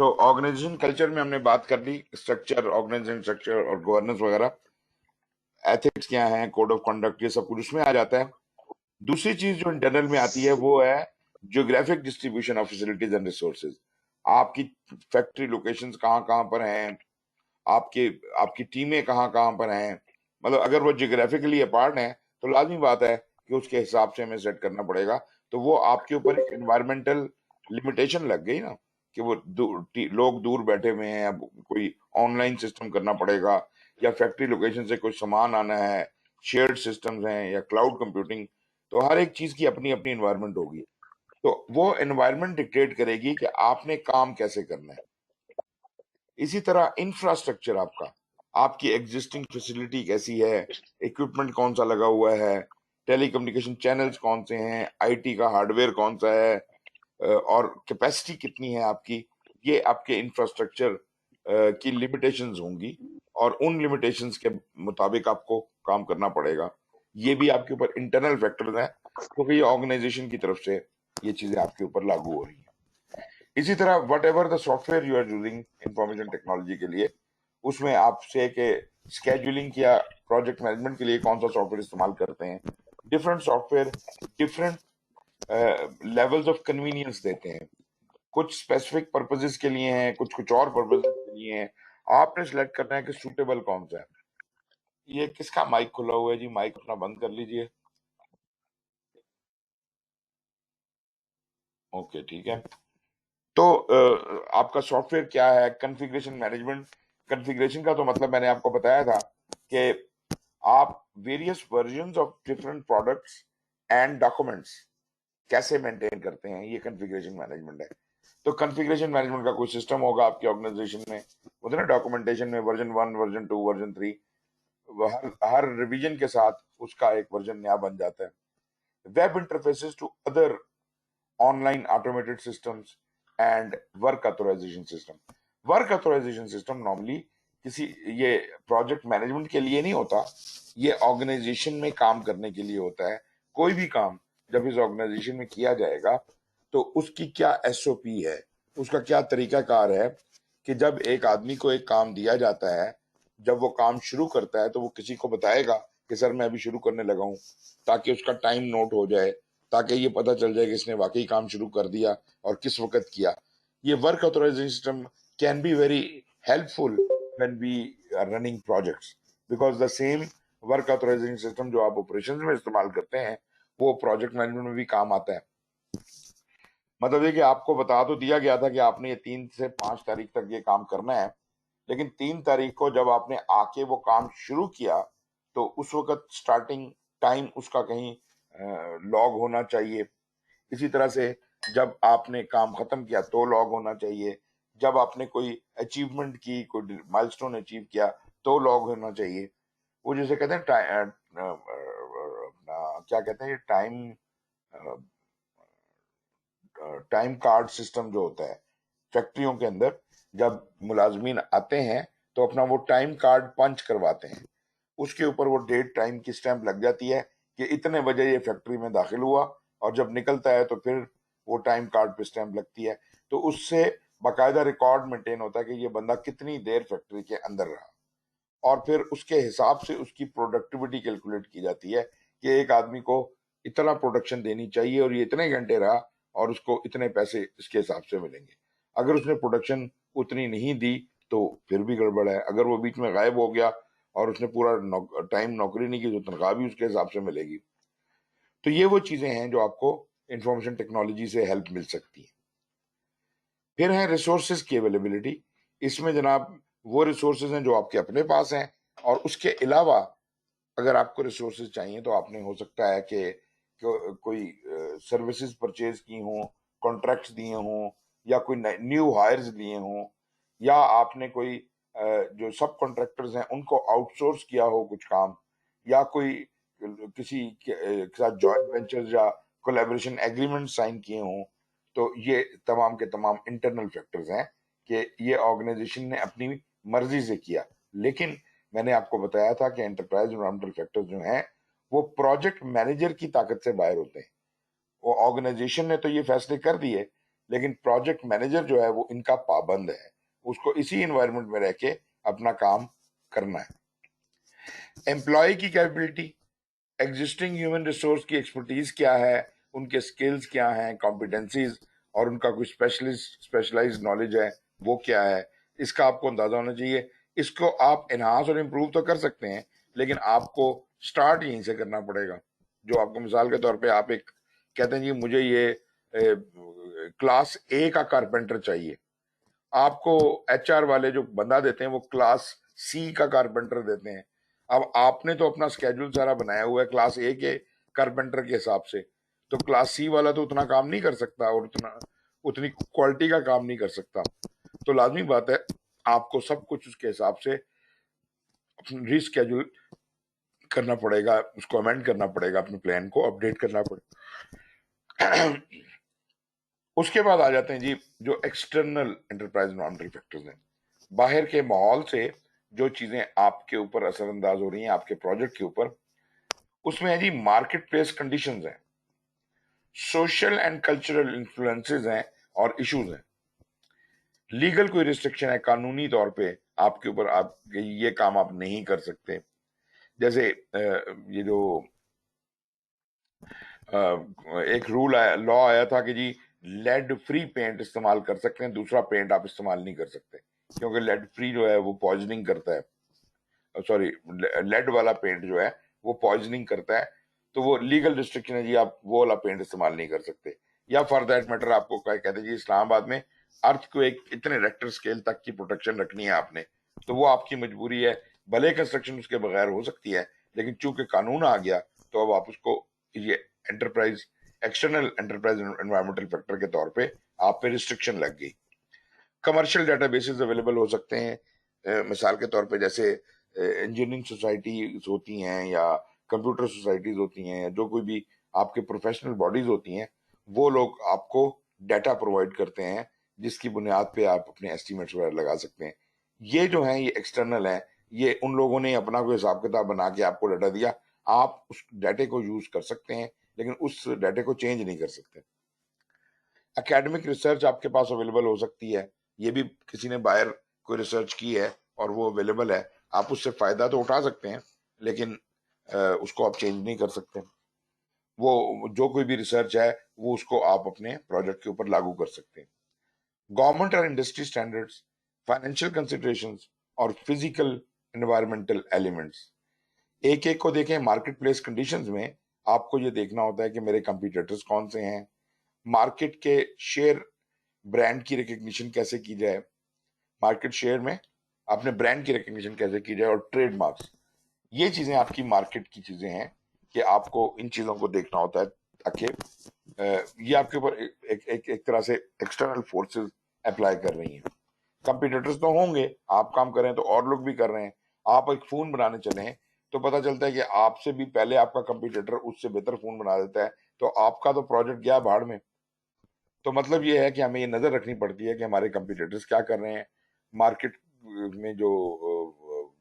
सो organization culture में हमने बात कर ली, स्ट्रक्चर, ऑर्गेनाइजेशन स्ट्रक्चर और गवर्नेंस वगैरह, एथिक्स क्या है, कोड ऑफ कंडक्ट, ये सब कुछ उसमें आ जाता है। दूसरी चीज जो इंटरनल में आती है वो है geographic distribution of facilities and resources. आपकी फैक्ट्री लोकेशंस कहाँ कहाँ पर हैं, आपके आपकी टीमें कहाँ कहाँ पर हैं। मतलब अगर वो जियोग्राफिकली अपार्ट हैं तो लाजमी बात है कि उसके हिसाब से हमें सेट करना पड़ेगा। तो वो आपके ऊपर एक एनवायरमेंटल लिमिटेशन लग गई ना, कि वो लोग दूर बैठे हुए हैं, अब कोई ऑनलाइन सिस्टम करना पड़ेगा, या फैक्ट्री लोकेशन से कोई सामान आना है, शेयर्ड सिस्टम्स हैं या क्लाउड कंप्यूटिंग। तो हर एक चीज की अपनी अपनी एनवायरमेंट होगी। तो वो एनवायरमेंट डिक्टेट करेगी कि आपने काम कैसे करना है। इसी तरह इंफ्रास्ट्रक्चर आपका, आपकी एग्जिस्टिंग फैसिलिटी कैसी है, इक्विपमेंट कौन सा लगा हुआ है, टेलीकम्युनिकेशन चैनल्स कौन से हैं, आईटी का हार्डवेयर कौन सा है, और कैपेसिटी कितनी है आपकी। ये आपके इंफ्रास्ट्रक्चर की लिमिटेशंस होंगी, और उन लिमिटेशंस के मुताबिक आपको काम करना पड़ेगा। ये भी आपके ऊपर इंटरनल फैक्टर्स हैं, क्योंकि ये ऑर्गेनाइजेशन की तरफ से ये चीजें आपके ऊपर लागू हो रही हैं। इसी तरह whatever the software you are using information technology के लिए, उसमें आपसे के स्केड्यूलिंग या प्रोजेक्ट मैनेजमेंट के लिए कौन सा सॉफ्टवेयर इस्तेमाल करते हैं। Different software different levels of convenience देते हैं। कुछ स्पेसिफिक पर्पसेस के लिए हैं, कुछ कुछ और पर्पसेस के लिए हैं। आपने सिलेक्ट करना है कि सूटेबल कौन सा है। ये किसका माइक खुला हुआ है जी? माइक अपना बंद कर लीजिए। ओके, ठीक है। तो आपका सॉफ्टवेयर क्या है, कॉन्फ़िगरेशन मैनेजमेंट। कॉन्फ़िगरेशन का तो मतलब मैंने आपको बताया था कि आप various versions of different products and documents कैसे मेंटेन करते हैं, ये कॉन्फ़िगरेशन मैनेजमेंट है। तो कॉन्फ़िगरेशन मैनेजमेंट का कोई सिस्टम होगा आपके ऑर्गेनाइजेशन में, होता है ना डॉक्यूमेंटेशन में वर्जन 1, वर्जन 2, वर्जन 3, हर हर रिवीजन के साथ उसका एक वर्जन नया बन जाता है। Web interfaces to other online automated systems and work authorization system। Work authorization system normally किसी, ये प्रोजेक्ट मैनेजमेंट के लिए नहीं होता, ये ऑर्गेनाइजेशन में काम करने के लिए होता है। कोई भी काम जब इस ऑर्गेनाइजेशन में किया जाएगा तो उसकी क्या एसओपी है, उसका क्या तरीकाकार है, कि जब एक आदमी को एक काम दिया जाता है, जब वो काम शुरू करता है तो वो किसी को बताएगा कि सर मैं अभी शुरू करने लगा हूँ, ताकि उसका टाइम नोट हो जाए, ताकि ये पता चल जाए कि इसने वाकई काम शुरू कर दिया और किस वक्त किया। ये work authorization system can be very helpful when we are running projects, because the same work authorization system जो आप ऑपरेशन में इस्तेमाल करते हैं वो प्रोजेक्ट मैनेजमेंट में भी काम आता है। मतलब ये कि आपको बता तो दिया गया था कि आपने ये 3 से 5 तारीख तक ये काम करना है, लेकिन 3 तारीख को जब आपने आके वो काम शुरू किया तो उस वक्त स्टार्टिंग टाइम उसका कहीं लॉग होना चाहिए। इसी तरह से जब आपने काम खत्म किया तो लॉग होना चाहिए। जब आपने कोई अचीवमेंट की, कोई माइलस्टोन अचीव किया तो लॉग होना चाहिए। वो जैसे कहते हैं क्या कहते हैं, टाइम टाइम कार्ड सिस्टम जो होता है फैक्ट्रियों के अंदर, जब मुलाजमीन आते हैं तो अपना वो टाइम कार्ड पंच करवाते हैं, उसके ऊपर वो डेट टाइम की स्टैंप लग जाती है कि इतने बजे ये फैक्ट्री में दाखिल हुआ, और जब निकलता है तो फिर वो टाइम कार्ड पे स्टैंप लगती है। तो उससे बाकायदा रिकॉर्ड मेंटेन होता है कि ये बंदा कितनी देर फैक्ट्री के अंदर रहा, और फिर उसके हिसाब से उसकी प्रोडक्टिविटी कैलकुलेट की जाती है कि एक आदमी को इतना प्रोडक्शन देनी चाहिए और ये इतने घंटे रहा और उसको इतने पैसे इसके हिसाब से मिलेंगे। अगर उसने प्रोडक्शन उतनी नहीं दी तो फिर भी गड़बड़ है। अगर वो बीच में गायब हो गया और उसने पूरा टाइम नौकरी नहीं की तो तनख्वाह भी उसके हिसाब से मिलेगी। तो ये वो चीजें हैं जो आपको इंफॉर्मेशन टेक्नोलॉजी से हेल्प मिल सकती है। फिर है रिसोर्सेज की अवेलेबिलिटी। इसमें जनाब वो रिसोर्सेज हैं जो आपके अपने पास हैं, और उसके अलावा अगर आपको रिसोर्सेज चाहिए तो आपने हो सकता है कि कोई सर्विसेज परचेज की हों, कॉन्ट्रैक्ट्स दिए हों, या कोई न्यू हायर्स लिए हों, या आपने कोई जो सब कॉन्ट्रैक्टर्स हैं उनको आउटसोर्स किया हो कुछ काम, या कोई किसी के साथ जॉइंट वेंचर्स या कोलैबोरेशन एग्रीमेंट साइन किए हों। तो ये तमाम के तमाम इंटरनल फैक्टर्स हैं कि ये ऑर्गेनाइजेशन ने अपनी मर्जी से किया। लेकिन मैंने आपको बताया था कि एंटरप्राइज एनवायरमेंटल फैक्टर्स जो हैं वो प्रोजेक्ट मैनेजर की ताकत से बाहर होते हैं। वो ऑर्गेनाइजेशन ने तो ये फैसले कर दिए, लेकिन प्रोजेक्ट मैनेजर जो है वो इनका पाबंद है, उसको इसी एनवायरनमेंट में रह के अपना काम करना है। एम्प्लॉय की कैपेबिलिटी, एग्जिस्टिंग ह्यूमन रिसोर्स की एक्सपर्टीज क्या है, उनके स्किल्स क्या हैं, कॉम्पिटेंसीज, और उनका कोई स्पेशलाइज्ड नॉलेज है वो क्या है, इसका आपको अंदाजा होना चाहिए। इसको आप एनहांस और इम्प्रूव तो कर सकते हैं, लेकिन आपको स्टार्ट यहीं से करना पड़ेगा। जो आपको मिसाल के तौर पे आप एक कहते हैं जी मुझे ये क्लास ए का कारपेंटर चाहिए, आपको एचआर वाले जो बंदा देते हैं वो क्लास सी का कारपेंटर देते हैं। अब आपने तो अपना स्केड्यूल सारा बनाया हुआ है क्लास ए के कारपेंटर के हिसाब से, तो क्लास सी वाला तो उतना काम नहीं कर सकता और उतनी क्वालिटी का काम नहीं कर सकता। तो लाजमी बात है आपको सब कुछ उसके हिसाब से रीस्केड्यूल करना पड़ेगा, उसको अमेंड करना पड़ेगा, अपने प्लान को अपडेट करना पड़ेगा। उसके बाद आ जाते हैं जी जो एक्सटर्नल एंटरप्राइज एनवायरमेंटल फैक्टर्स हैं, बाहर के माहौल से जो चीजें आपके ऊपर असरअंदाज हो रही हैं आपके प्रोजेक्ट के ऊपर, उसमें है जी मार्केट प्लेस कंडीशंस हैं, सोशल एंड कल्चरल इन्फ्लुएंसेस हैं और इश्यूज हैं, लीगल कोई रिस्ट्रिक्शन है कानूनी तौर पे आपके ऊपर, आप ये काम आप नहीं कर सकते। जैसे ये जो एक रूल आया, लॉ आया था कि जी लेड फ्री पेंट इस्तेमाल कर सकते हैं, दूसरा पेंट आप इस्तेमाल नहीं कर सकते, क्योंकि लेड फ्री जो है वो पॉइजनिंग करता है, सॉरी लेड वाला पेंट जो है वो पॉइजनिंग करता है। तो वो लीगल रिस्ट्रिक्शन है जी, आप वो वाला पेंट इस्तेमाल नहीं कर सकते। या फॉर दैट मैटर आपको क्या कहते हैं जी, इस्लामाबाद में अर्थ को एक इतने रेक्टर स्केल तक की प्रोटेक्शन रखनी है आपने, तो वो आपकी मजबूरी है, भले कंस्ट्रक्शन उसके बगैर हो सकती है, लेकिन चूंकि कानून आ गया तो अब आप उसको ये enterprise external enterprise environmental factor के तौर पे आप पे रिस्ट्रिक्शन लग गई। कमर्शियल डेटाबेसेस अवेलेबल हो सकते हैं, मिसाल के तौर पे जैसे इंजीनियरिंग सोसाइटीज होती हैं या कंप्यूटर सोसाइटीज होती हैं या जो कोई भी आपके प्रोफेशनल बॉडीज होती हैं, वो लोग आपको डाटा प्रोवाइड करते हैं जिसकी बुनियाद पे आप अपने एस्टिमेट्स वगैरह लगा सकते हैं। ये जो है ये एक्सटर्नल है, ये उन लोगों ने अपना कोई हिसाब किताब बना के आपको डाटा दिया, आप उस डाटे को यूज कर सकते हैं लेकिन उस डाटे को चेंज नहीं कर सकते। एकेडमिक रिसर्च आपके पास अवेलेबल हो सकती है, ये भी किसी ने बाहर कोई रिसर्च की है और वो अवेलेबल है, आप उससे फायदा तो उठा सकते हैं लेकिन उसको आप चेंज नहीं कर सकते। वो जो कोई भी रिसर्च है वो उसको आप अपने प्रोजेक्ट के ऊपर लागू कर सकते हैं। गवर्नमेंट और इंडस्ट्री स्टैंडर्ड्स, फाइनेंशियल कंसिडरेशंस और फिजिकल एनवायरमेंटल एलिमेंट्स, एक एक को देखें। मार्केट प्लेस कंडीशंस में आपको ये देखना होता है कि मेरे कंपटीटर्स कौन से हैं, मार्केट के शेयर, ब्रांड की रिकग्निशन कैसे की जाए, मार्केट शेयर में अपने ब्रांड की रिकग्निशन कैसे की जाए, और ट्रेडमार्क्स, ये चीजें आपकी मार्केट की चीजें हैं कि आपको इन चीजों को देखना होता है ताकि ये आपके ऊपर एक तरह से एक्सटर्नल फोर्सेस अप्लाई कर रही हैं। कंपटीटर्स तो होंगे, आप काम कर रहे हैं तो और लोग भी कर रहे हैं, आप एक फोन बनाने चले हैं तो पता चलता है कि आपसे भी पहले आपका कंपटीटर उससे बेहतर फोन बना देता है, तो आपका तो प्रोजेक्ट गया भाड़ में। तो मतलब ये है कि हमें ये नजर रखनी पड़ती है कि हमारे कंपटीटर्स क्या कर रहे हैं, मार्केट में जो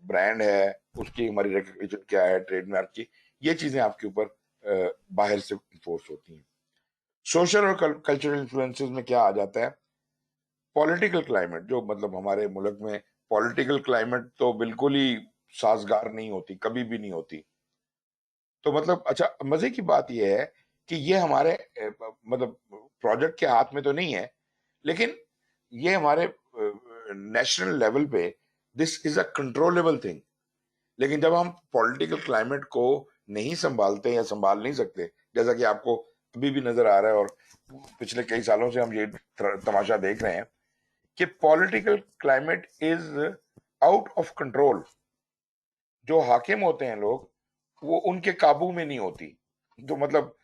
ब्रांड है उसकी हमारी रिकग्निशन क्या है, ट्रेडमार्क की, ये चीजें आपके ऊपर बाहर से फोर्स होती हैं। सोशल और कल्चरल इन्फ्लुएंसेस में क्या आ जाता है, पॉलिटिकल क्लाइमेट, जो मतलब हमारे मुल्क में पॉलिटिकल क्लाइमेट तो बिल्कुल ही साजगार नहीं होती, कभी भी नहीं होती। तो मतलब अच्छा मजे की बात यह है कि ये हमारे मतलब प्रोजेक्ट के हाथ में तो नहीं है, लेकिन ये हमारे नेशनल लेवल पे this is a controllable thing. लेकिन जब हम पॉलिटिकल क्लाइमेट को नहीं संभालते या संभाल नहीं सकते, जैसा कि आपको अभी भी नजर आ रहा है और पिछले कई सालों से हम ये तमाशा देख रहे हैं कि political climate is out of control, जो हाकिम होते हैं लोग वो उनके काबू में नहीं होती। तो मतलब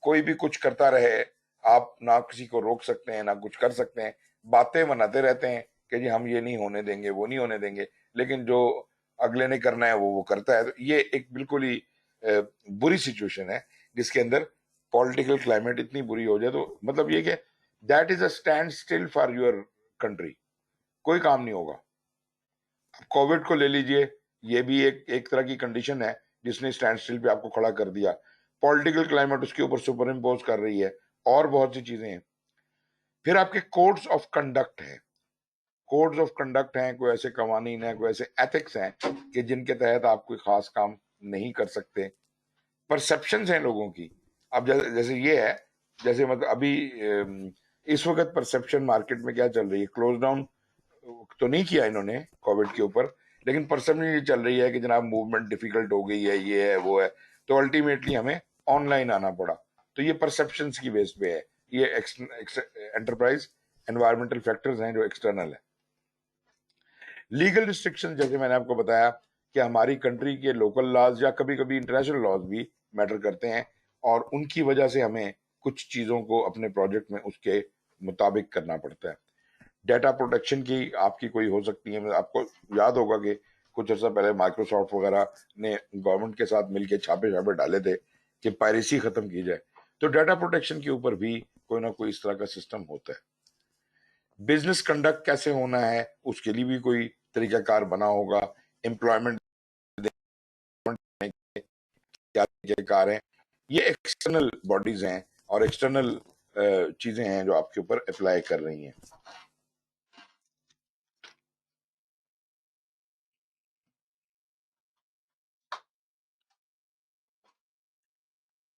कोई भी कुछ करता रहे, आप ना किसी को रोक सकते हैं ना कुछ कर सकते हैं, बातें बनाते रहते हैं कि जी हम ये नहीं होने देंगे वो नहीं होने देंगे, लेकिन जो अगले ने करना है वो करता है। तो ये एक बिल्कुल ही बुरी सिचुएशन है जिसके अंदर पॉलिटिकल क्लाइमेट इतनी बुरी हो जाए, तो मतलब ये कि that is a stand still for your country, कोई काम नहीं होगा। कोविड को ले लीजिए, ये भी एक एक तरह की कंडीशन है जिसने स्टैंड स्टिल पे आपको खड़ा कर दिया, पॉलिटिकल क्लाइमेट उसके ऊपर सुपर इम्पोज कर रही है, और बहुत सी चीजें हैं। फिर आपके कोड्स ऑफ कंडक्ट है, कोड्स ऑफ कंडक्ट हैं, कोई ऐसे कवानीन है, कोई ऐसे एथिक्स हैं कि जिनके तहत आप कोई खास काम नहीं कर सकते। परसेप्शंस हैं लोगों की। अब जैसे ये है, जैसे मतलब अभी इस वक्त परसेप्शन मार्केट में क्या चल रही है, क्लोज डाउन तो नहीं किया इन्होंने कोविड के ऊपर, लेकिन परसेप्शन ये चल रही है कि जनाब मूवमेंट डिफिकल्ट हो गई है, ये है वो है, तो अल्टीमेटली हमें ऑनलाइन आना पड़ा। तो ये परसेप्शंस की बेस पे है, ये एंटरप्राइज एनवायरमेंटल फैक्टर्स हैं जो एक्सटर्नल है। लीगल रिस्ट्रिक्शन, जैसे मैंने आपको बताया कि हमारी कंट्री के लोकल लॉज या कभी कभी इंटरनेशनल लॉज भी मैटर करते हैं, और उनकी वजह से हमें कुछ चीजों को अपने प्रोजेक्ट में उसके मुताबिक करना पड़ता है। डेटा प्रोटेक्शन की आपकी कोई हो सकती है, आपको याद होगा कि कुछ अर्सा पहले माइक्रोसॉफ्ट वगैरह ने गवर्नमेंट के साथ मिलकर छापे छापे डाले थे कि पायरेसी खत्म की जाए। तो डेटा प्रोटेक्शन के ऊपर भी कोई ना कोई इस तरह का सिस्टम होता है। बिजनेस कंडक्ट कैसे होना है उसके लिए भी कोई तरीकाकार बना होगा। एम्प्लॉयमेंट क्या तरीकाकार है, ये एक्सटर्नल बॉडीज हैं और एक्सटर्नल चीजें हैं जो आपके ऊपर अप्लाई कर रही हैं।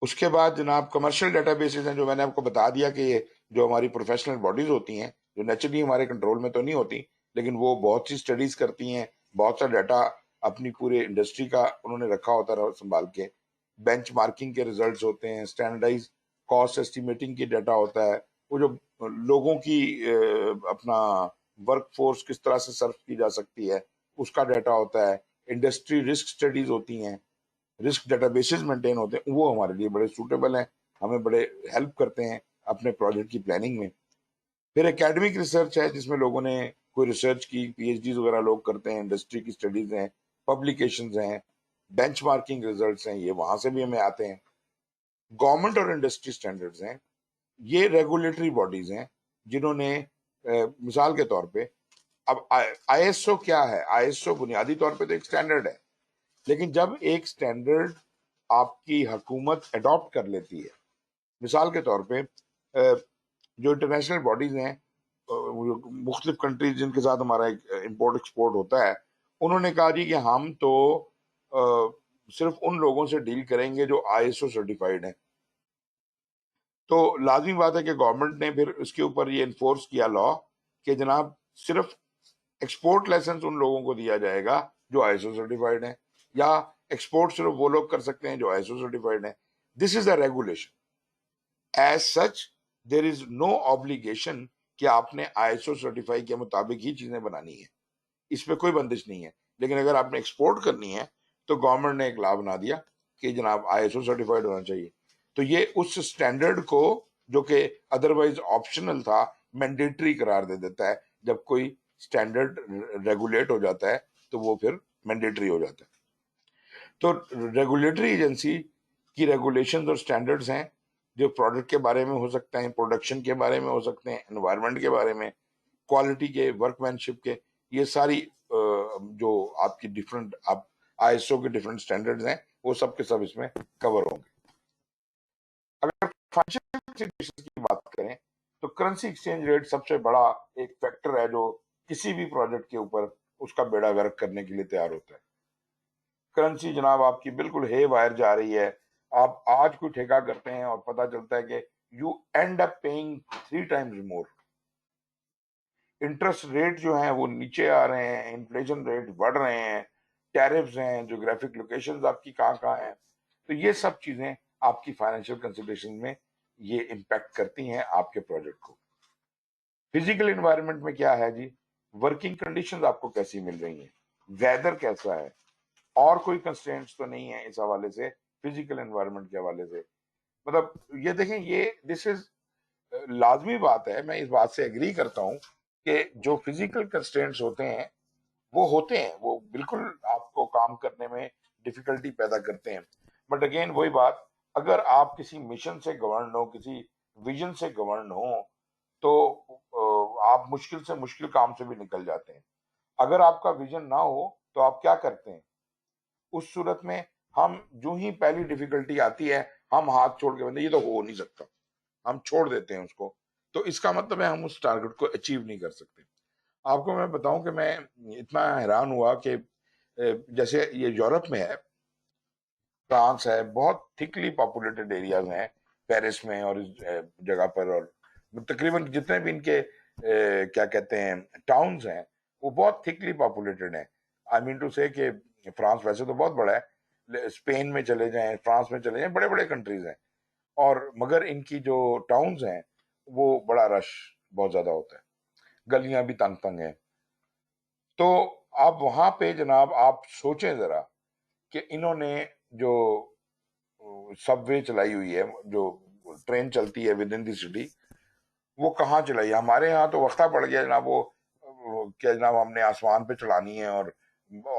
उसके बाद जनाब कमर्शियल डेटाबेसेस हैं, जो मैंने आपको बता दिया कि ये जो हमारी प्रोफेशनल बॉडीज होती हैं, जो नेचुरली हमारे कंट्रोल में तो नहीं होती, लेकिन वो बहुत सी स्टडीज करती हैं, बहुत सा डाटा अपनी पूरे इंडस्ट्री का उन्होंने रखा होता है संभाल के। बेंच मार्किंग के रिजल्ट्स होते हैं, स्टैंडर्डाइज कॉस्ट एस्टिमेटिंग की डाटा होता है, वो जो लोगों की अपना वर्क फोर्स किस तरह से सर्व की जा सकती है उसका डाटा होता है। इंडस्ट्री रिस्क स्टडीज होती हैं, रिस्क डेटाबेसेस मेंटेन होते हैं, वो हमारे लिए बड़े सूटेबल हैं, हमें बड़े हेल्प करते हैं अपने प्रोजेक्ट की प्लानिंग में। फिर एकेडमिक रिसर्च है जिसमें लोगों ने कोई रिसर्च की, पीएचडी वगैरह लोग करते हैं, इंडस्ट्री की स्टडीज हैं, पब्लिकेशंस हैं, बेंचमार्किंग रिजल्ट्स हैं, ये वहां से भी हमें आते हैं। गवर्नमेंट और इंडस्ट्री स्टैंडर्ड्स हैं, ये रेगुलेटरी बॉडीज हैं जिन्होंने मिसाल के तौर पे, अब आईएसओ क्या है, आईएसओ बुनियादी तौर पे तो एक स्टैंडर्ड है, लेकिन जब एक स्टैंडर्ड आपकी हुकूमत अडॉप्ट कर लेती है, मिसाल के तौर पे जो इंटरनेशनल बॉडीज हैं, मुख्तलिफ कंट्रीज जिनके साथ हमारा इंपोर्ट एक्सपोर्ट होता है, उन्होंने कहा जी कि हम तो सिर्फ उन लोगों से डील करेंगे जो आईएसओ सर्टिफाइड हैं। तो लाजमी बात है कि गवर्नमेंट ने फिर उसके ऊपर ये इन्फोर्स किया लॉ कि जनाब सिर्फ एक्सपोर्ट लाइसेंस उन लोगों को दिया जाएगा जो आईएसओ सर्टिफाइड है, या एक्सपोर्ट सिर्फ वो लोग कर सकते हैं जो आईएसओ सर्टिफाइड है। This is the regulation. As such there is no obligation कि आपने आईएसओ सर्टिफाई के मुताबिक ही चीजें बनानी है, इस पे कोई बंदिश नहीं है। लेकिन अगर आपने एक्सपोर्ट करनी है तो गवर्नमेंट ने एक लॉ बना दिया कि जनाब आईएसओ सर्टिफाइड होना चाहिए। तो ये उस स्टैंडर्ड को जो कि अदरवाइज ऑप्शनल था, मैंडेटरी करार दे देता है। जब कोई स्टैंडर्ड रेगुलेट हो जाता है तो वो फिर मैंडेटरी हो जाता है। तो रेगुलेटरी एजेंसी की रेगुलेशंस और स्टैंडर्ड्स हैं जो प्रोडक्ट के बारे में हो सकते हैं, प्रोडक्शन के बारे में हो सकते हैं, एनवायरनमेंट के बारे में, क्वालिटी के, वर्कमैनशिप के, ये सारी जो आपकी डिफरेंट आप आईएसओ के डिफरेंट स्टैंडर्ड्स हैं वो सब के सब इसमें कवर होंगे। अगर फाइनेंशियल इंस्टीट्यूशंस की बात करें तो करेंसी एक्सचेंज रेट सबसे बड़ा एक फैक्टर है जो किसी भी प्रोजेक्ट के ऊपर उसका बेड़ा गर्क करने के लिए तैयार होता है। करेंसी जनाब आपकी बिल्कुल हे वायर जा रही है, आप आज कोई ठेका करते हैं और पता चलता है कि you and up paying 3 times more. Interest rate जो है वो नीचे आ रहे हैं, इन्फ्लेशन रेट बढ़ रहे हैं, टैरिफ्स हैं, जोग्राफिक लोकेशंस आपकी कहाँ कहाँ हैं, तो ये सब चीजें आपकी फाइनेंशियल कंसिडरेशन में ये इम्पैक्ट करती हैं आपके प्रोजेक्ट को। फिजिकल एनवायरनमेंट में क्या है जी, वर्किंग कंडीशंस आपको कैसी मिल रही हैं, वेदर कैसा है, और कोई कंस्ट्रेंट्स तो नहीं है इस हवाले से, फिजिकल एनवायरनमेंट के हवाले से। मतलब ये देखें, ये दिस इज लाजमी बात है, मैं इस बात से एग्री करता हूं कि जो फिजिकल कंस्ट्रेंट्स होते हैं वो बिल्कुल आपको काम करने में डिफिकल्टी पैदा करते हैं। बट अगेन वही बात, अगर आप किसी मिशन से गवर्न हो, किसी विजन से गवर्न हो, तो आप मुश्किल से मुश्किल काम से भी निकल जाते हैं। अगर आपका विजन ना हो तो आप क्या करते हैं उस सूरत में, हम जो ही पहली डिफिकल्टी आती है हम हाथ छोड़ के बोलते हैं ये तो हो नहीं सकता, हम छोड़ देते हैं उसको। तो इसका मतलब है हम उस टारगेट को अचीव नहीं कर सकते। आपको मैं बताऊं कि मैं इतना हैरान हुआ कि जैसे ये यूरोप में है, फ्रांस है, बहुत थिकली पॉपुलेटेड एरियाज हैं पेरिस में और इस जगह पर, और तकरीबन जितने भी इनके क्या कहते हैं टाउन्स हैं, वो बहुत थिकली पॉपुलेटेड हैं। आई मीन टू से कि फ्रांस वैसे तो बहुत बड़ा है, स्पेन में चले जाएं, फ्रांस में चले जाएं, बड़े बड़े कंट्रीज हैं, और मगर इनकी जो टाउन्स हैं वो बड़ा रश बहुत ज्यादा होता है, गलियां भी तंग तंग हैं। तो आप वहां पे जनाब आप सोचें जरा कि इन्होंने जो सबवे चलाई हुई है, जो ट्रेन चलती है विद इन दी सिटी, वो कहाँ चलाई है? हमारे यहाँ तो वक्ता पड़ गया जनाब, वो क्या जनाब, हमने आसमान पे चलानी है, और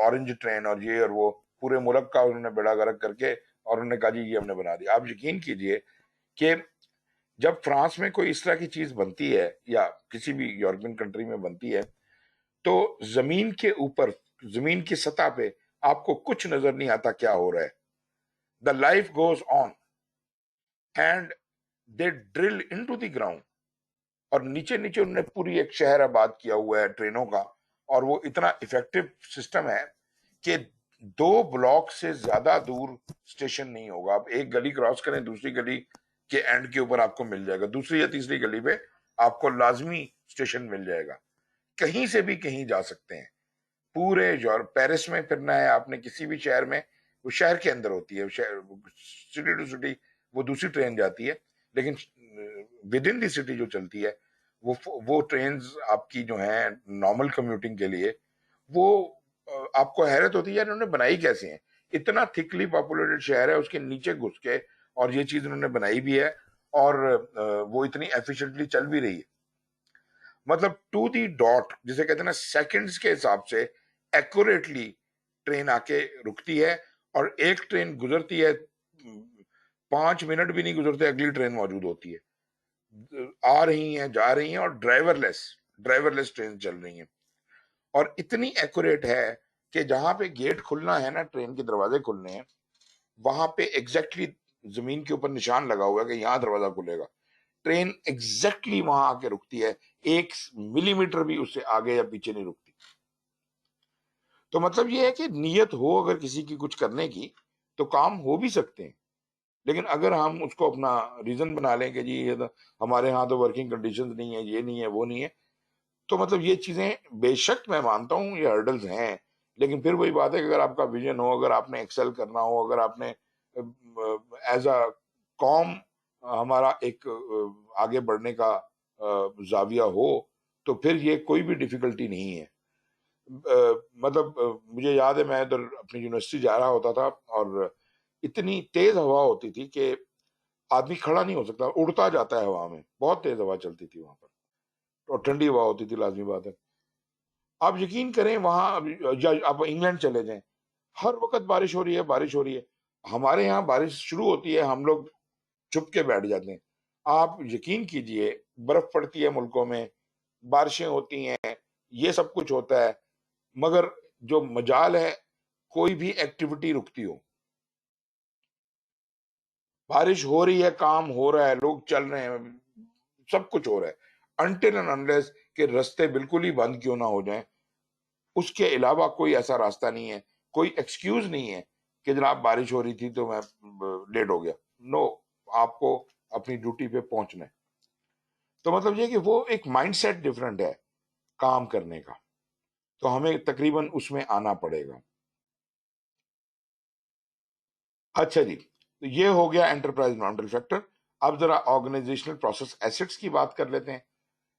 ऑरेंज ट्रेन और ये और वो, पूरे मुल्क का उन्होंने बेड़ा गर्क करके और उन्होंने कहा जी ये हमने बना दिया। आप यकीन कीजिए कि जब फ्रांस में कोई इस तरह की चीज बनती है या किसी भी यूरोपियन कंट्री में बनती है, तो जमीन के ऊपर, जमीन की सतह पे आपको कुछ नजर नहीं आता क्या हो रहा है। The life goes on and they drill into the ground, और नीचे नीचे उन्होंने पूरी एक शहर आबाद किया हुआ है ट्रेनों का, और वो इतना इफेक्टिव सिस्टम है कि 2 ब्लॉक से ज्यादा दूर स्टेशन नहीं होगा। आप एक गली क्रॉस करें, दूसरी गली के एंड के ऊपर आपको मिल जाएगा, दूसरी या तीसरी गली पे आपको लाजमी स्टेशन मिल जाएगा। कहीं से भी कहीं जा सकते हैं पूरे यूरोप। पेरिस में फिरना है आपने किसी भी शहर में, वो शहर के अंदर होती है, शहर सिटी टू सिटी वो दूसरी ट्रेन जाती है, लेकिन विद इन दी सिटी जो चलती है वो ट्रेन आपकी जो है नॉर्मल कम्यूटिंग के लिए, वो आपको हैरत होती है यार इन्होंने बनाई कैसे है। इतना थिकली पॉपुलेटेड शहर है, उसके नीचे घुस के और ये चीज उन्होंने बनाई भी है, और वो इतनी एफिशिएंटली चल भी रही है। मतलब टू दी डॉट, जिसे कहते हैं ना, सेकंड्स के हिसाब से एक्यूरेटली ट्रेन आके रुकती है, और एक ट्रेन गुजरती है 5 मिनट भी नहीं गुजरते अगली ट्रेन मौजूद होती है, आ रही हैं जा रही हैं, और ड्राइवरलेस ड्राइवरलेस ट्रेन चल रही हैं। और इतनी एक्यूरेट है कि जहां पे गेट खुलना है ना, ट्रेन के दरवाजे खुलने हैं, वहां पे एग्जैक्टली जमीन के ऊपर निशान लगा हुआ है कि यहाँ दरवाजा खुलेगा। ट्रेन एग्जैक्टली वहां आके रुकती है, 1 मिलीमीटर भी उससे आगे या पीछे नहीं रुकती। तो मतलब ये है कि नीयत हो अगर किसी की कुछ करने की, तो काम हो भी सकते हैं। लेकिन अगर हम उसको अपना रीजन बना लें कि जी ये तो हमारे यहाँ तो वर्किंग कंडीशंस नहीं है, ये नहीं है, वो नहीं है, तो मतलब ये चीजें, बेशक मैं मानता हूँ ये हर्डल्स हैं, लेकिन फिर वही बात है कि अगर आपका विजन हो, अगर आपने एक्सेल करना हो, अगर आपने एज अ कॉम हमारा एक आगे बढ़ने का जाविया हो, तो फिर ये कोई भी डिफिकल्टी नहीं है। मतलब मुझे याद है मैं इधर अपनी यूनिवर्सिटी जा रहा होता था, और इतनी तेज हवा होती थी कि आदमी खड़ा नहीं हो सकता, उड़ता जाता है हवा में, बहुत तेज हवा चलती थी वहां पर, और ठंडी हवा होती थी, लाजमी बात है। आप यकीन करें वहां, या आप इंग्लैंड चले जाएं, हर वक्त बारिश हो रही है, बारिश हो रही है। हमारे यहाँ बारिश शुरू होती है, हम लोग चुप के बैठ जाते हैं। आप यकीन कीजिए, बर्फ पड़ती है मुल्कों में, बारिशें होती हैं, ये सब कुछ होता है, मगर जो मजाल है, कोई भी एक्टिविटी रुकती हो, बारिश हो रही है, काम हो रहा है, लोग चल रहे हैं, सब कुछ हो रहा है, अनटिल एंड अनलेस कि रास्ते बिल्कुल ही बंद क्यों ना हो जाएं। उसके अलावा कोई ऐसा रास्ता नहीं है, कोई एक्सक्यूज नहीं है कि जनाब बारिश हो रही थी तो मैं लेट हो गया। नो, आपको अपनी ड्यूटी पे पहुंचना है। तो मतलब ये कि वो एक माइंडसेट डिफरेंट है काम करने का, तो हमें तकरीबन उसमें आना पड़ेगा। अच्छा जी, तो ये हो गया एंटरप्राइज एनवायरमेंटल फैक्टर। अब जरा ऑर्गेनाइजेशनल प्रोसेस एसेट्स की बात कर लेते हैं।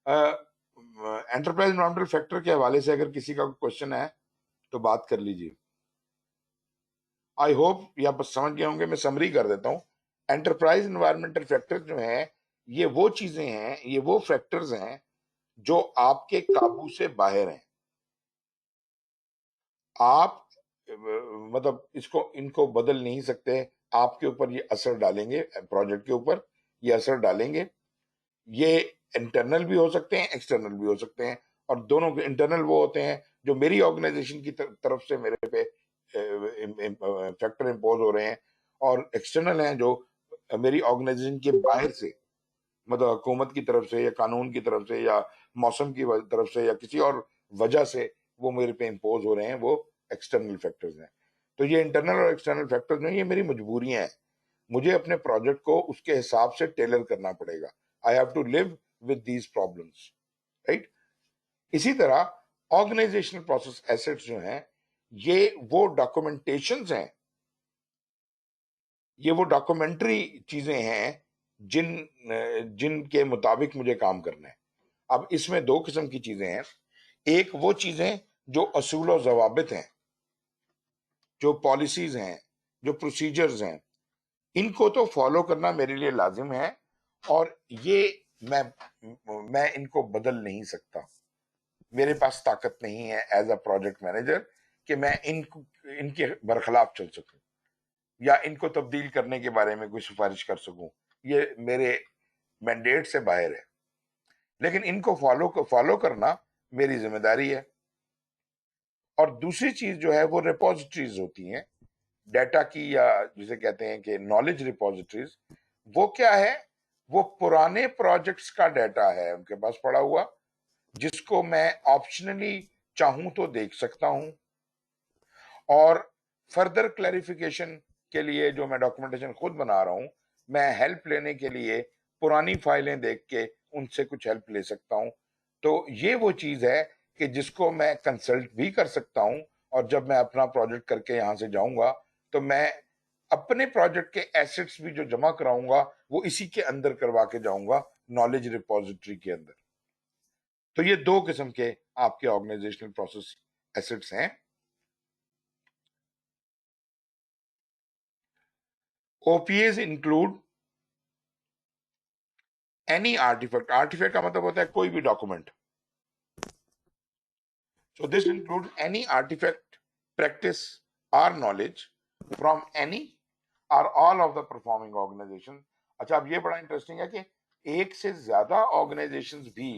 एंटरप्राइज एनवायरमेंटल फैक्टर के हवाले से अगर किसी का क्वेश्चन है तो बात कर लीजिए। आई होप ये आप समझ गए होंगे, मैं समरी कर देता हूँ। एंटरप्राइज एनवायरमेंटल फैक्टर जो है, ये वो चीजें हैं, ये वो फैक्टर्स हैं जो आपके काबू से बाहर हैं। आप मतलब इसको इनको बदल नहीं सकते, आपके ऊपर ये असर डालेंगे, प्रोजेक्ट के ऊपर ये असर डालेंगे। ये इंटरनल भी हो सकते हैं, एक्सटर्नल भी हो सकते हैं, और दोनों के इंटरनल वो होते हैं जो मेरी ऑर्गेनाइजेशन की तरफ से मेरे पे फैक्टर इम्पोज हो रहे हैं, और एक्सटर्नल हैं जो मेरी ऑर्गेनाइजेशन के बाहर से मतलब हुकूमत की तरफ से या कानून की तरफ से या मौसम की तरफ से या किसी और वजह से वो मेरे पे इम्पोज हो रहे हैं, वो एक्सटर्नल फैक्टर्स हैं। तो ये इंटरनल और एक्सटर्नल फैक्टर्स नहीं, ये मेरी मजबूरियां हैं। मुझे अपने प्रोजेक्ट को उसके हिसाब से टेलर करना पड़ेगा। I have to live with these problems, right. इसी तरह ऑर्गेनाइजेशनल प्रोसेस एसेट्स जो हैं, ये वो डॉक्यूमेंटेशंस हैं, ये वो डॉक्यूमेंट्री चीजें हैं जिनके मुताबिक मुझे काम करना है। अब इसमें दो किस्म की चीजें हैं। एक वो चीजें जो असूल और जवाबित हैं, जो पॉलिसीज हैं, जो प्रोसीजर्स हैं, इनको तो फॉलो करना मेरे लिए लाजिम है, और ये मैं मैं इनको बदल नहीं सकता। मेरे पास ताकत नहीं है एज अ प्रोजेक्ट मैनेजर कि मैं इनके बरखिलाफ चल सकूं या इनको तब्दील करने के बारे में कोई सिफारिश कर सकूं। ये मेरे मैंडेट से बाहर है। लेकिन इनको फॉलो करना मेरी जिम्मेदारी है। और दूसरी चीज जो है वो रिपोजिटरीज होती हैं डाटा की, या जिसे कहते हैं कि नॉलेज रिपोजिटरीज। वो क्या है? वो पुराने प्रोजेक्ट्स का डाटा है उनके पास पड़ा हुआ, जिसको मैं ऑप्शनली चाहूं तो देख सकता हूं, और फर्दर क्लैरिफिकेशन के लिए जो मैं डॉक्यूमेंटेशन खुद बना रहा हूं, मैं हेल्प लेने के लिए पुरानी फाइलें देख के उनसे कुछ हेल्प ले सकता हूं। तो ये वो चीज है कि जिसको मैं कंसल्ट भी कर सकता हूं, और जब मैं अपना प्रोजेक्ट करके यहां से जाऊंगा तो मैं अपने प्रोजेक्ट के एसेट्स भी जो जमा कराऊंगा वो इसी के अंदर करवा के जाऊंगा, नॉलेज रिपोजिटरी के अंदर। तो ये दो किस्म के आपके ऑर्गेनाइजेशनल प्रोसेस एसेट्स हैं। OPS include any artifact. Artifact का मतलब होता है कोई भी document. So this includes any artifact, practice, or knowledge from any or all of the performing organization। अच्छा, अब ये बड़ा इंटरेस्टिंग है कि एक से ज्यादा ऑर्गेनाइजेशंस भी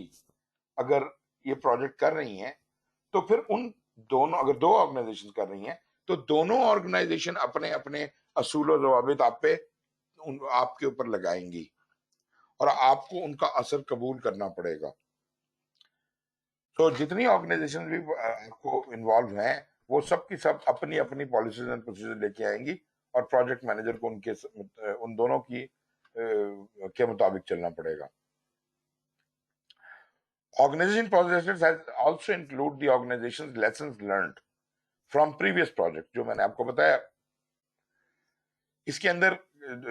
अगर ये प्रोजेक्ट कर रही हैं, तो फिर उन दोनों, अगर दो ऑर्गेनाइजेशन कर रही हैं, तो दोनों ऑर्गेनाइजेशन अपने अपने असूल और जवाबित आपके ऊपर लगाएंगी, और आपको उनका असर कबूल करना पड़ेगा। तो जितनी ऑर्गेनाइजेशन भी आपको इन्वॉल्व हैं, वो सब की सब अपनी अपनी पॉलिसीज एंड प्रोसीजर लेके आएंगी, और प्रोजेक्ट मैनेजर को उन दोनों की के मुताबिक चलना पड़ेगा। Organization processes has also include the organization's lessons learned from previous project, जो मैंने आपको बताया। इसके अंदर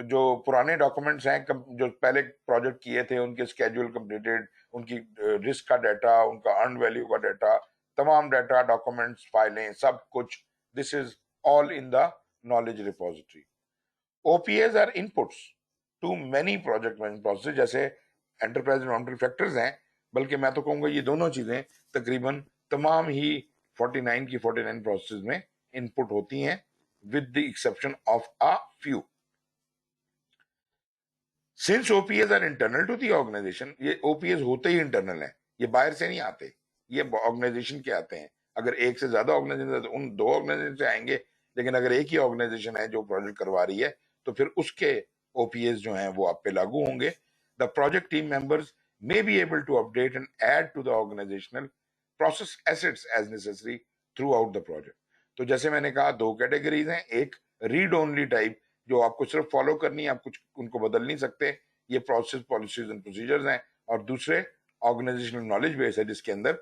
जो पुराने डॉक्यूमेंट्स हैं, जो पहले प्रोजेक्ट किए थे, उनके स्केड्यूल कंप्लीटेड, उनकी रिस्क का डाटा, उनका अर्न वैल्यू का डाटा, तमाम डाटा, डॉक्यूमेंट्स, फाइलें, सब कुछ, this is all in the knowledge repository. OPS are inputs to many project management process, जैसे एंटरप्राइज मॉनिटरी फैक्टर्स हैं, बल्कि मैं तो कहूंगा ये दोनों चीजें तकरीबन तमाम ही 49 की 49 प्रोसेस में इनपुट होती हैं, with the exception of a few. Since OPS are internal to the organization, ये OPS होते ही इंटरनल है, ये बाहर से नहीं आते, ये ऑर्गेनाइजेशन के आते हैं। अगर एक से ज्यादा ऑर्गेनाइजेशन है तो उन दो ऑर्गेनाइजेशन से आएंगे, लेकिन अगर एक ही ऑर्गेनाइजेशन है जो प्रोजेक्ट करवा रही है, तो फिर उसके OPS जो हैं वो आप पे लागू होंगे। The project team members may be able to update and add to the organizational process assets as necessary throughout the project। तो जैसे मैंने कहा, दो कैटेगरीज हैं, एक रीड ओनली टाइप, जो आपको सिर्फ फॉलो करनी है, आप कुछ उनको बदल नहीं सकते, ये प्रोसेस, पॉलिसीज एंड प्रोसीजर्स हैं। और दूसरे ऑर्गेनाइजेशनल नॉलेज बेस है, जिसके अंदर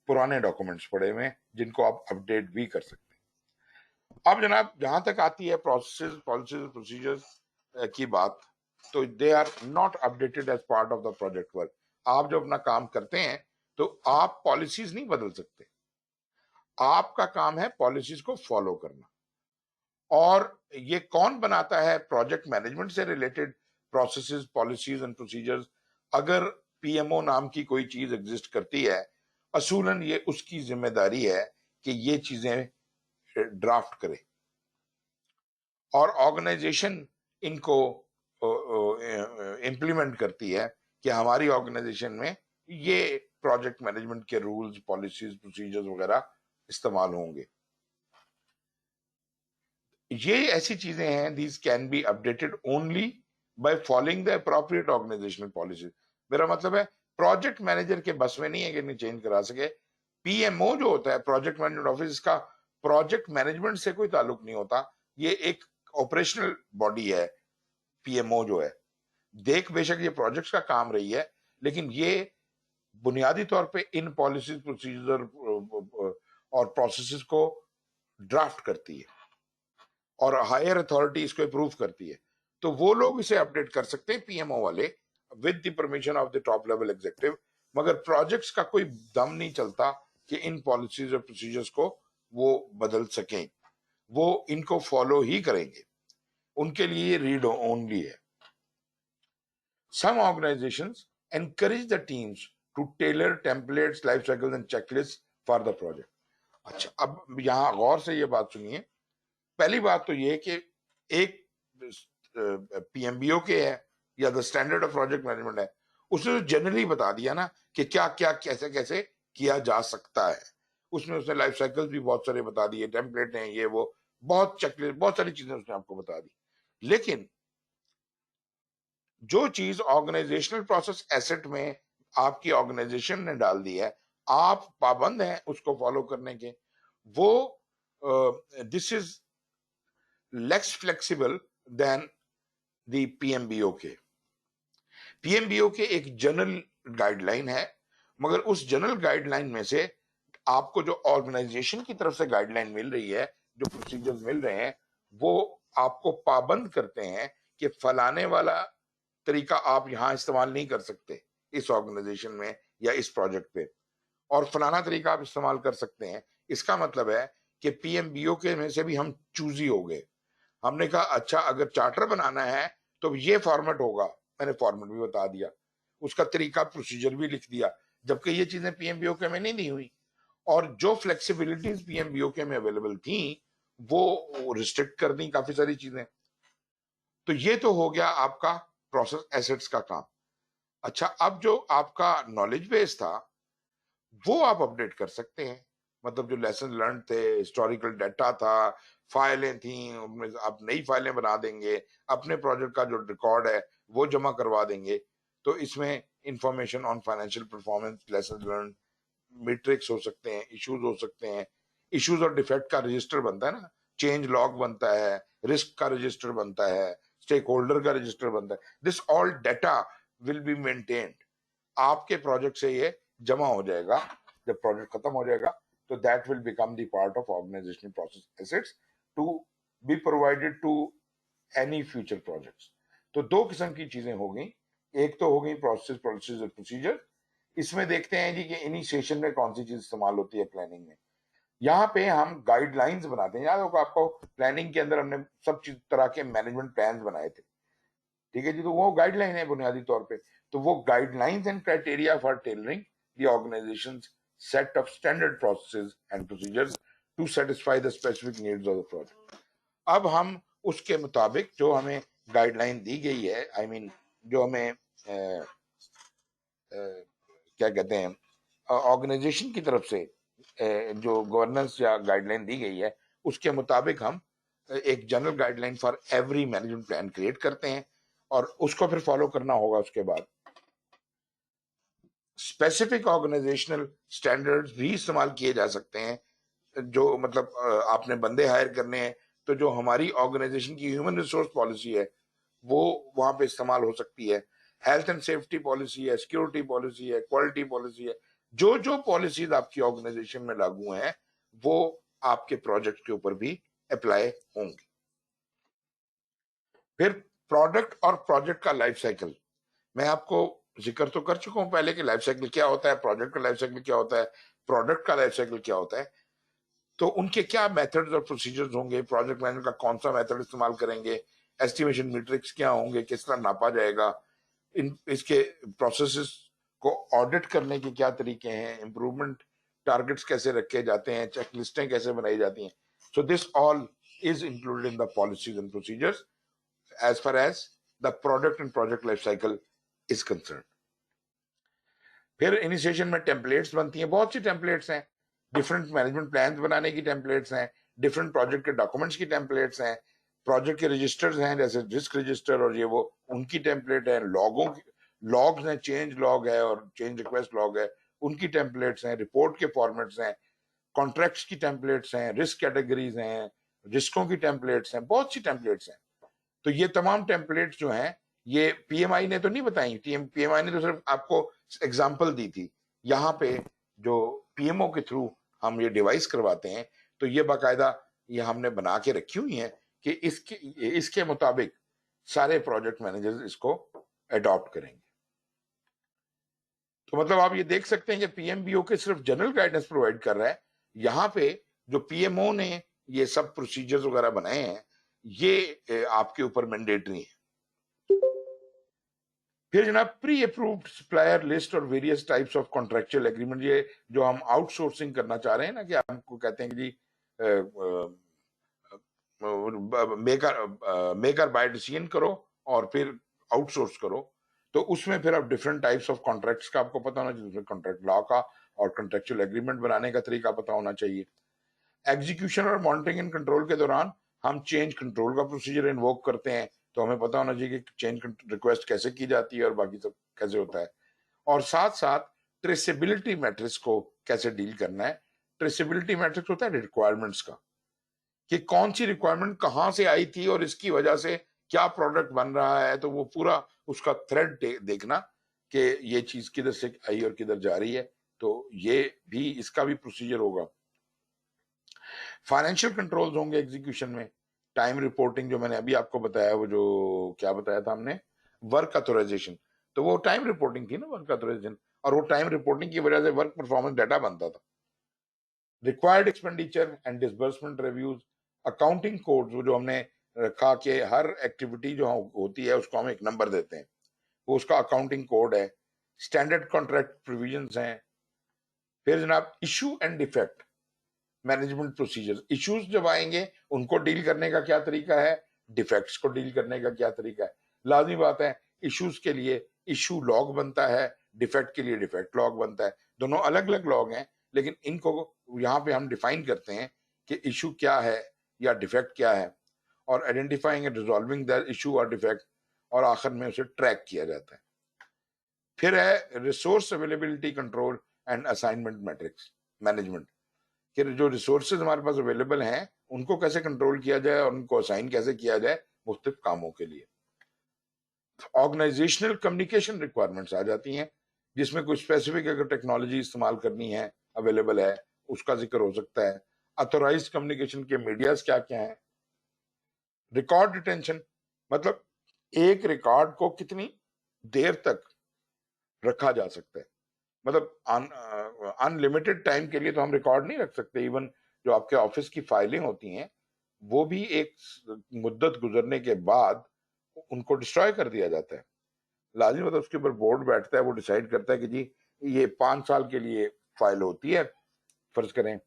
पुराने डॉक्यूमेंट्स पड़े हुए हैं, जिनको आप अपडेट भी कर सकते हैं। अब जनाब, जहां तक आती है प्रोसेस, पॉलिसीज, प्रोसीजर्स की बात, तो they are not updated as part of the project work. आप जब अपना काम करते हैं तो आप पॉलिसीज नहीं बदल सकते, आपका काम है पॉलिसीज को फॉलो करना। और ये कौन बनाता है? प्रोजेक्ट मैनेजमेंट से related processes, policies and procedures. अगर पीएमओ नाम की कोई चीज एग्जिस्ट करती है, असूलन ये उसकी जिम्मेदारी है कि ये चीजें ड्राफ्ट करे, और ऑर्गेनाइजेशन इनको इम्प्लीमेंट करती है कि हमारी ऑर्गेनाइजेशन में ये प्रोजेक्ट मैनेजमेंट के रूल्स, पॉलिसीज, प्रोसीजर्स वगैरह इस्तेमाल होंगे। ये ऐसी चीजें हैं, these can be updated only by following the appropriate organizational policy. मेरा मतलब है प्रोजेक्ट मैनेजर के बस में नहीं है कि नहीं चेंज करा सके। पीएमओ जो होता है, प्रोजेक्ट मैनेजमेंट ऑफिस, इसका प्रोजेक्ट मैनेजमेंट से कोई ताल्लुक नहीं होता, ये एक ऑपरेशनल बॉडी है। पीएमओ जो है, देख बेशक ये प्रोजेक्ट्स का काम रही है, लेकिन ये बुनियादी तौर पे इन पॉलिसीज, प्रोसीजर और प्रोसेसेस को ड्राफ्ट करती है और हायर अथॉरिटी इसको अप्रूव करती है। तो वो लोग इसे अपडेट कर सकते हैं, पीएमओ वाले, with the permission of the top level executive. मगर प्रोजेक्ट्स का कोई दम नहीं चलता कि इन पॉलिसीज और प्रोसीजर्स को वो बदल सकें, वो इनको फॉलो ही करेंगे, उनके लिए रीड ओनली है। Some organizations encourage the teams to tailor templates, life cycles and checklists for the project. अच्छा, अब यहाँ गौर से ये बात सुनिए। पहली बात तो ये कि एक पीएमबीओ के है या the standard of project management है, उसने तो जनरली बता दिया ना कि क्या क्या कैसे कैसे किया जा सकता है। उसमें उसने लाइफ साइकिल भी बहुत सारे बता दिए, टेम्पलेट हैं, ये वो, बहुत चेकलिस्ट, बहुत सारी चीजें उसने आपको बता दी। लेकिन जो चीज ऑर्गेनाइजेशनल प्रोसेस एसेट में आपकी ऑर्गेनाइजेशन ने डाल दी है, आप पाबंद हैं उसको फॉलो करने के, वो this is less flexible than the PMBOK. पीएमबीओ के एक जनरल गाइडलाइन है, मगर उस जनरल गाइडलाइन में से आपको जो ऑर्गेनाइजेशन की तरफ से गाइडलाइन मिल रही है, जो प्रोसीजर्स मिल रहे हैं, वो आपको पाबंद करते हैं कि फलाने वाला तरीका आप यहां इस्तेमाल नहीं कर सकते इस ऑर्गेनाइजेशन में या इस प्रोजेक्ट पे, और फलाना तरीका आप इस्तेमाल कर सकते हैं। इसका मतलब है कि पीएमबीओ के में से भी हम चूजी हो गए। हमने कहा अच्छा अगर चार्टर बनाना है तो ये फॉर्मेट होगा, मैंने फॉर्मेट भी बता दिया, उसका तरीका प्रोसीजर भी लिख दिया, जबकि ये चीजें पीएमबीओ के में नहीं दी हुई। और जो फ्लेक्सिबिलिटीज पीएमबीओ के में अवेलेबल थी वो रिस्ट्रिक्ट कर दी काफी सारी चीजें। तो ये तो हो गया आपका प्रोसेस एसेट्स का काम। अच्छा, अब जो आपका नॉलेज बेस था वो आप अपडेट कर सकते हैं, मतलब जो लेसन लर्न थे, हिस्टोरिकल डाटा था, फाइलें थी, उनमें आप नई फाइलें बना देंगे, अपने प्रोजेक्ट का जो रिकॉर्ड है वो जमा करवा देंगे। तो इसमें information on financial performance, lesson learn, matrix हो सकते हैं, इश्यूज हो सकते हैं, इश्यूज और डिफेक्ट का रजिस्टर बनता है ना, चेंज लॉग बनता है, रिस्क का रजिस्टर बनता है, स्टेक होल्डर का रजिस्टर बनता है। This all data will be maintained. आपके प्रोजेक्ट से ये जमा हो जाएगा। जब प्रोजेक्ट खत्म हो जाएगा तो that will become the part of organizational process assets to be provided to any future projects. तो दो किस्म की चीजें हो गई, एक तो हो गई प्रोसेस, पॉलिसीज और प्रोसीजर। इसमें देखते हैं जी कि इनिशिएशन में कौन सी चीज इस्तेमाल होती है प्लानिंग में। यहाँ पे हम गाइडलाइंस बनाते हैं। याद होगा आपको, प्लानिंग के अंदर हमने सब चीज तरह के मैनेजमेंट प्लान बनाए थे, ठीक है जी, तो वो गाइडलाइन है बुनियादी तौर पे। तो वो guidelines and criteria for tailoring the organization's set of standard processes and procedures to satisfy the specific needs of the project. अब हम उसके मुताबिक जो हमें गाइडलाइन दी गई है, आई मीन जो हमें क्या कहते हैं ऑर्गेनाइजेशन की तरफ से जो गवर्नेंस या गाइडलाइन दी गई है, उसके मुताबिक हम एक general guideline for every management plan create करते हैं और उसको फिर फॉलो करना होगा। उसके बाद स्पेसिफिक ऑर्गेनाइजेशनल स्टैंडर्ड्स भी इस्तेमाल किए जा सकते हैं। जो मतलब आपने बंदे हायर करने हैं, तो जो हमारी ऑर्गेनाइजेशन की ह्यूमन रिसोर्स पॉलिसी है वो वहां पे इस्तेमाल हो सकती है। हेल्थ एंड सेफ्टी पॉलिसी है, सिक्योरिटी पॉलिसी है, क्वालिटी पॉलिसी है, जो जो पॉलिसीज आपकी ऑर्गेनाइजेशन में लागू हैं वो आपके प्रोजेक्ट के ऊपर भी अप्लाई होंगी। फिर प्रोडक्ट और प्रोजेक्ट का लाइफ साइकिल, मैं आपको जिक्र तो कर चुका हूं पहले कि लाइफ साइकिल क्या होता है, प्रोजेक्ट का लाइफ साइकिल क्या होता है, प्रोडक्ट का लाइफ साइकिल क्या होता है। तो उनके क्या मेथड्स और प्रोसीजर्स होंगे, प्रोजेक्ट मैनेजर का कौन सा मेथड इस्तेमाल करेंगे, एस्टिमेशन मैट्रिक्स क्या होंगे, किस तरह नापा जाएगा, इन इसके प्रोसेसेस को ऑडिट करने के क्या तरीके हैं, इंप्रूवमेंट टारगेट्स कैसे रखे जाते हैं, चेकलिस्टें कैसे बनाई जाती हैं। So this all is included in the policies and procedures as far as the product and project life cycle is concern. फिर इनिशिएशन में टेम्पलेट्स बनती हैं, बहुत सी टेम्पलेट्स हैं, डिफरेंट मैनेजमेंट प्लान बनाने की टेम्पलेट्स हैं, डिफरेंट प्रोजेक्ट के डॉक्यूमेंट्स की टेम्पलेट्स हैं, प्रोजेक्ट के रजिस्टर्स हैं जैसे रिस्क रजिस्टर और ये वो, उनकी टेम्पलेट है, लॉगों की लॉग्स हैं, चेंज लॉग है और चेंज रिक्वेस्ट लॉग है, उनकी टेम्पलेट्स हैं, रिपोर्ट के फॉर्मेट्स हैं, कॉन्ट्रैक्ट्स की टेम्पलेट्स हैं, रिस्क कैटेगरीज हैं, रिस्कों की टेम्पलेट्स हैं, बहुत सी टेम्पलेट्स हैं। तो ये तमाम टेम्पलेट्स जो हैं, ये पीएमआई ने तो नहीं बताई, पीएमआई ने तो सिर्फ आपको एग्जांपल दी थी। यहाँ पे जो पीएमओ के थ्रू हम ये डिवाइस करवाते हैं, तो ये बाकायदा ये हमने बना के रखी हुई है कि इसके मुताबिक सारे प्रोजेक्ट मैनेजर्स इसको अडॉप्ट करेंगे। तो मतलब आप ये देख सकते हैं कि पीएमबीओ के सिर्फ जनरल गाइडेंस प्रोवाइड कर रहा है, यहाँ पे जो पीएमओ ने ये सब प्रोसीजर्स वगैरह बनाए हैं, ये आपके ऊपर मैंडेटरी है। फिर जनाब प्री अप्रूव्ड सप्लायर लिस्ट और various types of contractual agreement, ये जो हम आउटसोर्सिंग करना चाह रहे हैं ना, कि हमको कहते हैं कि जी मेकर बाय डिसीजन करो और फिर आउटसोर्स करो, तो उसमें फिर आप डिफरेंट टाइप्स ऑफ कॉन्ट्रैक्ट्स का आपको पता होना चाहिए, कॉन्ट्रैक्ट लॉ का और कॉन्ट्रेक्चुअल एग्रीमेंट बनाने का तरीका पता होना चाहिए। एग्जीक्यूशन और मॉनिटरिंग एंड कंट्रोल के दौरान हम चेंज कंट्रोल का प्रोसीजर इन्वोक करते हैं, तो हमें पता होना चाहिए कि चेंज रिक्वेस्ट कैसे की जाती है और बाकी सब कैसे होता है। और साथ साथ ट्रेसेबिलिटी मैट्रिक्स को कैसे डील करना है। ट्रेसेबिलिटी मैट्रिक्स होता है रिक्वायरमेंट्स का, कि कौन सी रिक्वायरमेंट कहाँ से आई थी और इसकी वजह से क्या प्रोडक्ट बन रहा है, तो वो पूरा उसका थ्रेड देखना कि ये चीज किधर से आई और किधर जा रही है, तो ये भी इसका भी प्रोसीजर होगा। फाइनेंशियल कंट्रोल्स होंगे एग्जीक्यूशन में, टाइम रिपोर्टिंग जो मैंने अभी आपको बताया, वो जो क्या बताया था हमने, वर्क ऑथराइजेशन, तो वो टाइम रिपोर्टिंग थी ना, वर्क ऑथराइजेशन, और वो टाइम रिपोर्टिंग की वजह से वर्क परफॉर्मेंस डाटा बनता था। Required expenditure and disbursement reviews, accounting code जो हमने रखा कि हर एक्टिविटी जो होती है उसको हम एक नंबर देते हैं, वो उसका अकाउंटिंग कोड है। स्टैंडर्ड कॉन्ट्रैक्ट प्रोविजंस हैं। फिर जनाब issue and defect management procedure, issues जब आएंगे उनको डील करने का क्या तरीका है, डिफेक्ट्स को डील करने का क्या तरीका है। लाजमी बात है, इश्यूज के लिए इशू लॉग बनता है, डिफेक्ट के लिए डिफेक्ट लॉग बनता है, दोनों अलग अलग लॉग हैं, लेकिन इनको यहाँ पे हम डिफाइन करते हैं कि इशू क्या है या डिफेक्ट क्या है, और identifying and resolving the issue और डिफेक्ट, और आखिर में उसे ट्रैक किया जाता है। फिर है resource availability control and assignment matrix management, कि जो रिसोर्सेज हमारे पास अवेलेबल हैं उनको कैसे कंट्रोल किया जाए और उनको असाइन कैसे किया जाए मुख्तलिफ कामों के लिए। ऑर्गेनाइजेशनल कम्युनिकेशन रिक्वायरमेंट्स आ जाती हैं, जिसमें कोई स्पेसिफिक अगर टेक्नोलॉजी इस्तेमाल करनी है, अवेलेबल है, उसका जिक्र हो सकता है। अथोराइज कम्युनिकेशन के मीडियाज क्या क्या है। रिकॉर्ड रिटेंशन, मतलब एक रिकॉर्ड को कितनी देर तक रखा जा सकता है, मतलब अनलिमिटेड टाइम के लिए तो हम रिकॉर्ड नहीं रख सकते। इवन जो आपके ऑफिस की फाइलें होती हैं, वो भी एक मुद्दत गुजरने के बाद उनको डिस्ट्रॉय कर दिया जाता है। लाजिम मतलब उसके ऊपर बोर्ड बैठता है, वो डिसाइड करता है कि जी ये 5 साल के लिए फाइल होती है, फर्ज करें,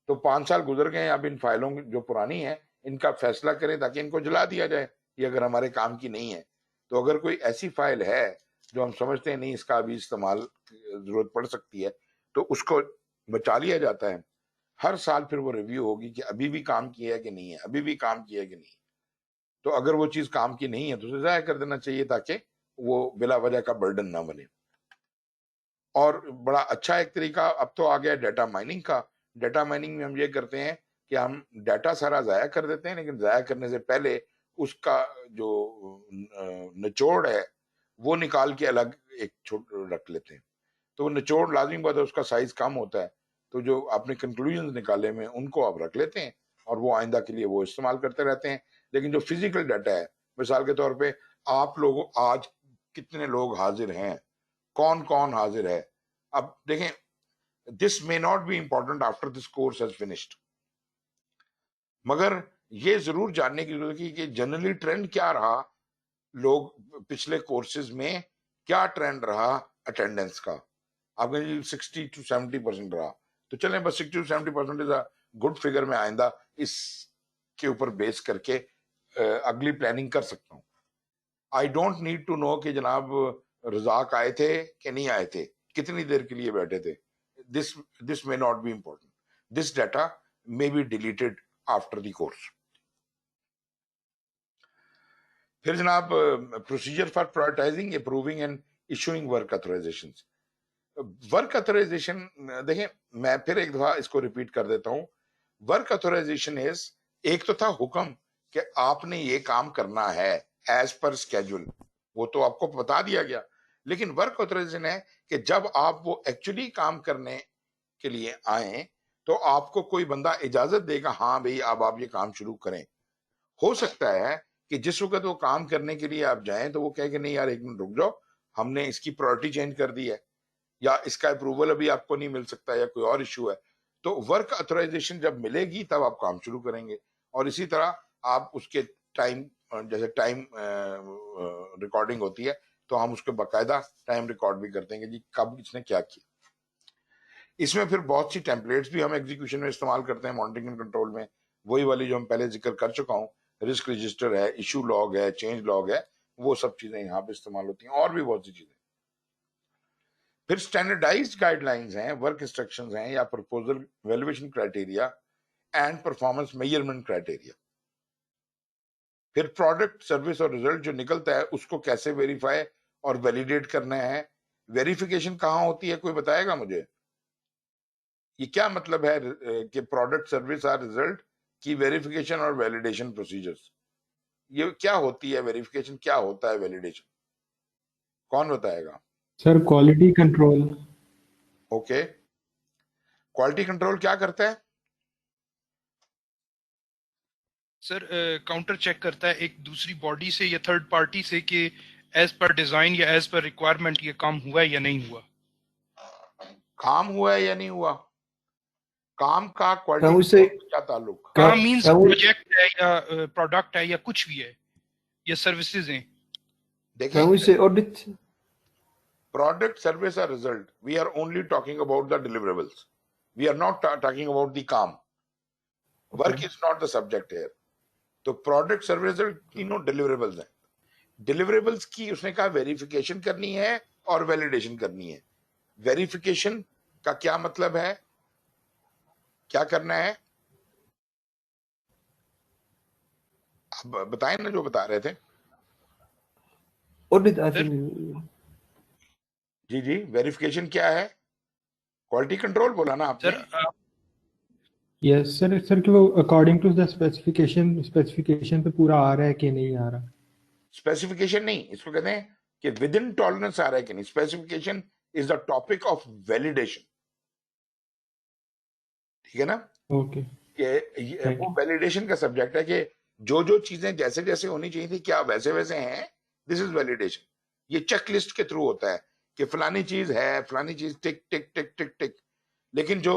तो 5 साल गुजर गए, अब इन फाइलों जो पुरानी है इनका फैसला करें ताकि इनको जला दिया जाए, ये अगर हमारे काम की नहीं है। तो अगर कोई ऐसी फाइल है जो हम समझते हैं नहीं इसका अभी इस्तेमाल जरूरत पड़ सकती है, तो उसको बचा लिया जाता है। हर साल फिर वो रिव्यू होगी कि अभी भी काम किया है कि नहीं है, अभी भी काम किया है कि नहीं। तो अगर वो चीज काम की नहीं है तो उसे जाया कर देना चाहिए, ताकि वो बिला वजह का बर्डन ना बने। और बड़ा अच्छा एक तरीका अब तो आ गया डाटा माइनिंग का। डाटा माइनिंग में हम ये करते हैं कि हम डाटा सारा जाया कर देते हैं, लेकिन जाया करने से पहले उसका जो निचोड़ है वो निकाल के अलग एक छोट रख लेते हैं। तो वो निचोड़ लाजमी बात है, उसका साइज कम होता है, तो जो आपने कंक्लूजन निकाले में उनको आप रख लेते हैं और वो आइंदा के लिए वो इस्तेमाल करते रहते हैं। लेकिन जो फिजिकल डाटा है, मिसाल के तौर पे आप लोगों आज कितने लोग हाजिर हैं, कौन कौन हाजिर है, अब देखें, this may not be important after this course has finished, मगर ये जरूर जानने की जरूरत है कि जनरली ट्रेंड क्या रहा, लोग पिछले कोर्सेज में क्या ट्रेंड रहा अटेंडेंस का। आपका 60 to 70% रहा, तो चलें बस 60 to 70% is a good figure में आइंदा इसके ऊपर बेस करके अगली प्लानिंग कर सकता हूँ। I don't need to know कि जनाब रजाक आए थे कि नहीं आए थे, कितनी देर के लिए बैठे थे। This this may not be important, this data may be deleted after the course. फिर जनाब procedure for prioritising, approving and issuing work authorisation. Work authorisation देखें, मैं फिर एक दफा इसको रिपीट कर देता हूं। वर्क ऑथराइजेशन इज, एक तो था हुक्म कि आपने ये काम करना है एज पर स्केड्यूल, वो तो आपको बता दिया गया। लेकिन वर्क ऑथराइजेशन है कि जब आप वो एक्चुअली काम करने के लिए आए तो आपको कोई बंदा इजाजत देगा, हाँ भाई अब आप ये काम शुरू करें। हो सकता है कि जिस वक्त वो काम करने के लिए आप जाएं तो वो कहे कि नहीं यार एक मिनट रुक जाओ, हमने इसकी प्रायोरिटी चेंज कर दी है, या इसका अप्रूवल अभी आपको नहीं मिल सकता, या कोई और इशू है। तो वर्क ऑथराइजेशन जब मिलेगी तब आप काम शुरू करेंगे। और इसी तरह आप उसके टाइम, जैसे टाइम रिकॉर्डिंग होती है तो हम उसके बाकायदा टाइम रिकॉर्ड भी करते हैं कि जी कब इसने क्या किया। इसमें फिर बहुत सी टेम्पलेट्स भी हम एग्जीक्यूशन में इस्तेमाल करते हैं मॉनिटरिंग एंड कंट्रोल में, वही वाली जो हम पहले जिक्र कर चुका हूँ, रिस्क रजिस्टर है, इशू लॉग है, चेंज लॉग है, वो सब चीजें यहाँ पे इस्तेमाल होती हैं, और भी बहुत सी चीजें। फिर स्टैंडर्डाइज्ड गाइडलाइंस हैं, वर्क इंस्ट्रक्शंस हैं, या proposal valuation criteria and performance measurement criteria. फिर प्रोडक्ट, सर्विस और रिजल्ट जो निकलता है उसको कैसे वेरीफाई और वैलिडेट करना है। वेरिफिकेशन कहाँ होती है, कोई बताएगा मुझे? ये क्या मतलब है कि प्रोडक्ट, सर्विस और रिजल्ट की वेरिफिकेशन और वैलिडेशन प्रोसीजर्स, ये क्या होती है वेरिफिकेशन, क्या होता है वैलिडेशन, कौन बताएगा? Sir quality control. Okay, quality control क्या करता है? सर काउंटर चेक करता है एक दूसरी बॉडी से या थर्ड पार्टी से कि एज पर डिजाइन या एज पर रिक्वायरमेंट ये काम हुआ है या नहीं हुआ। काम हुआ है या नहीं हुआ? काम का क्या क्वालिटी उसे कंट्रोल से क्या ताल्लुक? काम मींस क्या वो प्रोजेक्ट है या प्रोडक्ट है या कुछ भी है या सर्विसेज हैं। क्या देखें, उसे audit product, service or result, we are only talking about the deliverables, we are not talking about the काम। work is not the subject here। तो प्रोडक्ट, सर्विस, रिजल्ट तीनों डिलीवरेबल्स हैं। डिलीवरेबल्स की उसने कहा वेरिफिकेशन करनी है और वैलिडेशन करनी है। वेरिफिकेशन का क्या मतलब है, क्या करना है, आप बताएं ना जो बता रहे थे। ऑडिट सर जी जी, वेरिफिकेशन क्या है? क्वालिटी कंट्रोल बोला ना आपने। Sir yes sir. सर कि वो अकॉर्डिंग टू द स्पेसिफिकेशन पे पूरा आ रहा है कि नहीं आ रहा। स्पेसिफिकेशन नहीं, इसको कहते हैं कि विद इन टॉलरेंस आ रहा है कि नहीं। Specification is the topic of validation, ठीक है ना? ओके कि थैंक वो यू। वैलिडेशन का सब्जेक्ट है कि जो जो चीजें जैसे जैसे होनी चाहिए थी क्या वैसे वैसे हैं, दिस इज वैलिडेशन। ये चेकलिस्ट के थ्रू होता है कि फलानी चीज है, फलानी चीज टिक टिक टिक टिक टिक। लेकिन जो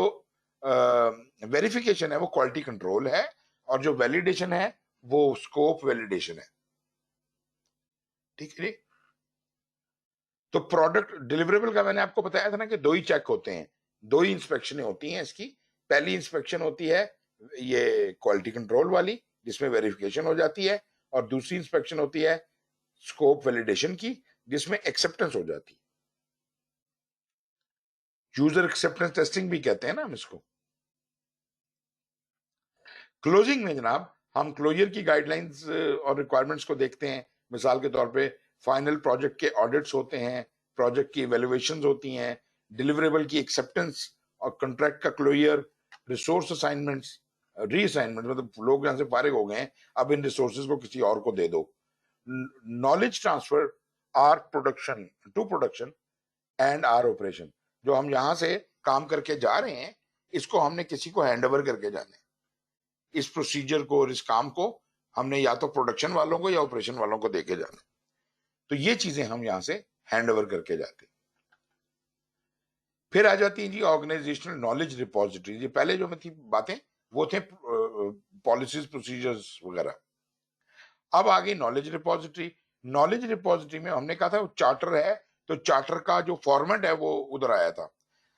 वेरिफिकेशन है वो क्वालिटी कंट्रोल है, और जो वैलिडेशन है वो स्कोप वैलिडेशन है, ठीक है जी। तो प्रोडक्ट डिलीवरेबल का मैंने आपको बताया था ना कि दो ही चेक होते हैं, दो ही इंस्पेक्शनें होती हैं इसकी। पहली इंस्पेक्शन होती है ये क्वालिटी कंट्रोल वाली, जिसमें वेरिफिकेशन हो जाती है, और दूसरी इंस्पेक्शन होती है स्कोप वैलिडेशन की, जिसमें एक्सेप्टेंस हो जाती है। यूजर एक्सेप्टेंस टेस्टिंग भी कहते हैं ना हम इसको। क्लोजिंग में जनाब हम क्लोजर की गाइडलाइंस और रिक्वायरमेंट्स को देखते हैं। मिसाल के तौर पे फाइनल प्रोजेक्ट के ऑडिट्स होते हैं, प्रोजेक्ट की इवैल्यूएशंस होती हैं, डिलीवरेबल की एक्सेप्टेंस और कॉन्ट्रैक्ट का क्लोजर, रिसोर्स असाइनमेंट्स, रीअसाइनमेंट, मतलब लोग यहाँ से फारिग हो गए हैं, अब इन रिसोर्सेज को किसी और को दे दो। Knowledge transfer or production to production and or operation, जो हम यहाँ से काम करके जा रहे हैं इसको हमने किसी को हैंड ओवर करके जाना है। इस प्रोसीजर को और इस काम को हमने या तो प्रोडक्शन वालों को या ऑपरेशन वालों को देके जाना है। तो ये चीजें हम यहां से हैंड ओवर करके जाते हैं। फिर आ जाती है जी ऑर्गेनाइजेशनल नॉलेज रिपोजिटरी। ये पहले जो में थी बातें वो थे पॉलिसीज, प्रोसीजर्स वगैरह। अब आ गई नॉलेज रिपोजिटरी। नॉलेज रिपोजिटरी में हमने कहा था वो चार्टर है, तो चार्टर का जो फॉर्मेट है वो उधर आया था।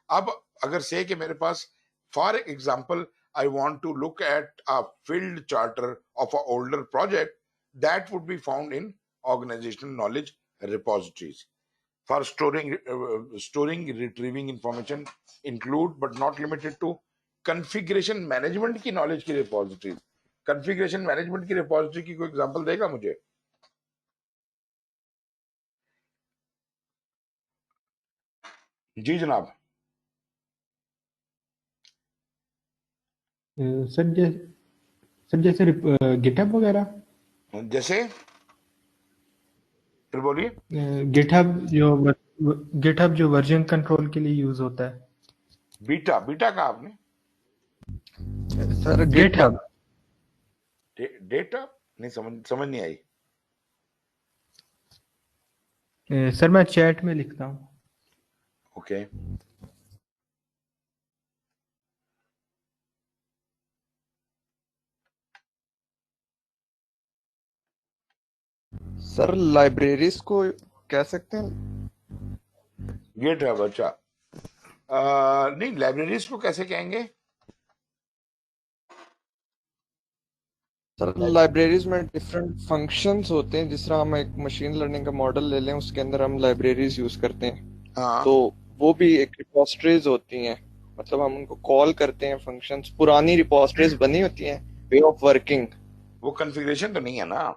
अब अगर से कि मेरे पास for example I want to look at a field charter of an older project, that would be found in organizational knowledge repositories. For storing, retrieving information include but not limited to configuration management की knowledge की repositories। configuration management की repository की कोई example देगा मुझे? जी जनाब। Sir जैसे GitHub वगैरह। जैसे फिर बोलिए। गिटहब जो वर्जन कंट्रोल के लिए यूज होता है। बीटा बीटा कहा आपने? Sir data? गिटहब। डेटा? नहीं, समझ समझ नहीं आई। सर मैं चैट में लिखता हूँ। ओके। सर लाइब्रेरीज को कह सकते हैं। गिटहब, अच्छा। नहीं, लाइब्रेरीज को कैसे कहेंगे? सर लाइब्रेरीज में डिफरेंट फंक्शंस होते हैं, जिस तरह हम एक मशीन लर्निंग का मॉडल ले लें, उसके अंदर हम लाइब्रेरीज यूज करते हैं। हाँ। तो वो भी एक रिपोजिटरीज होती हैं, मतलब हम उनको कॉल करते हैं फंक्शंस, पुरानी रिपोजिटरीज बनी होती हैं वे ऑफ वर्किंग। वो कॉन्फ़िगरेशन तो नहीं है ना।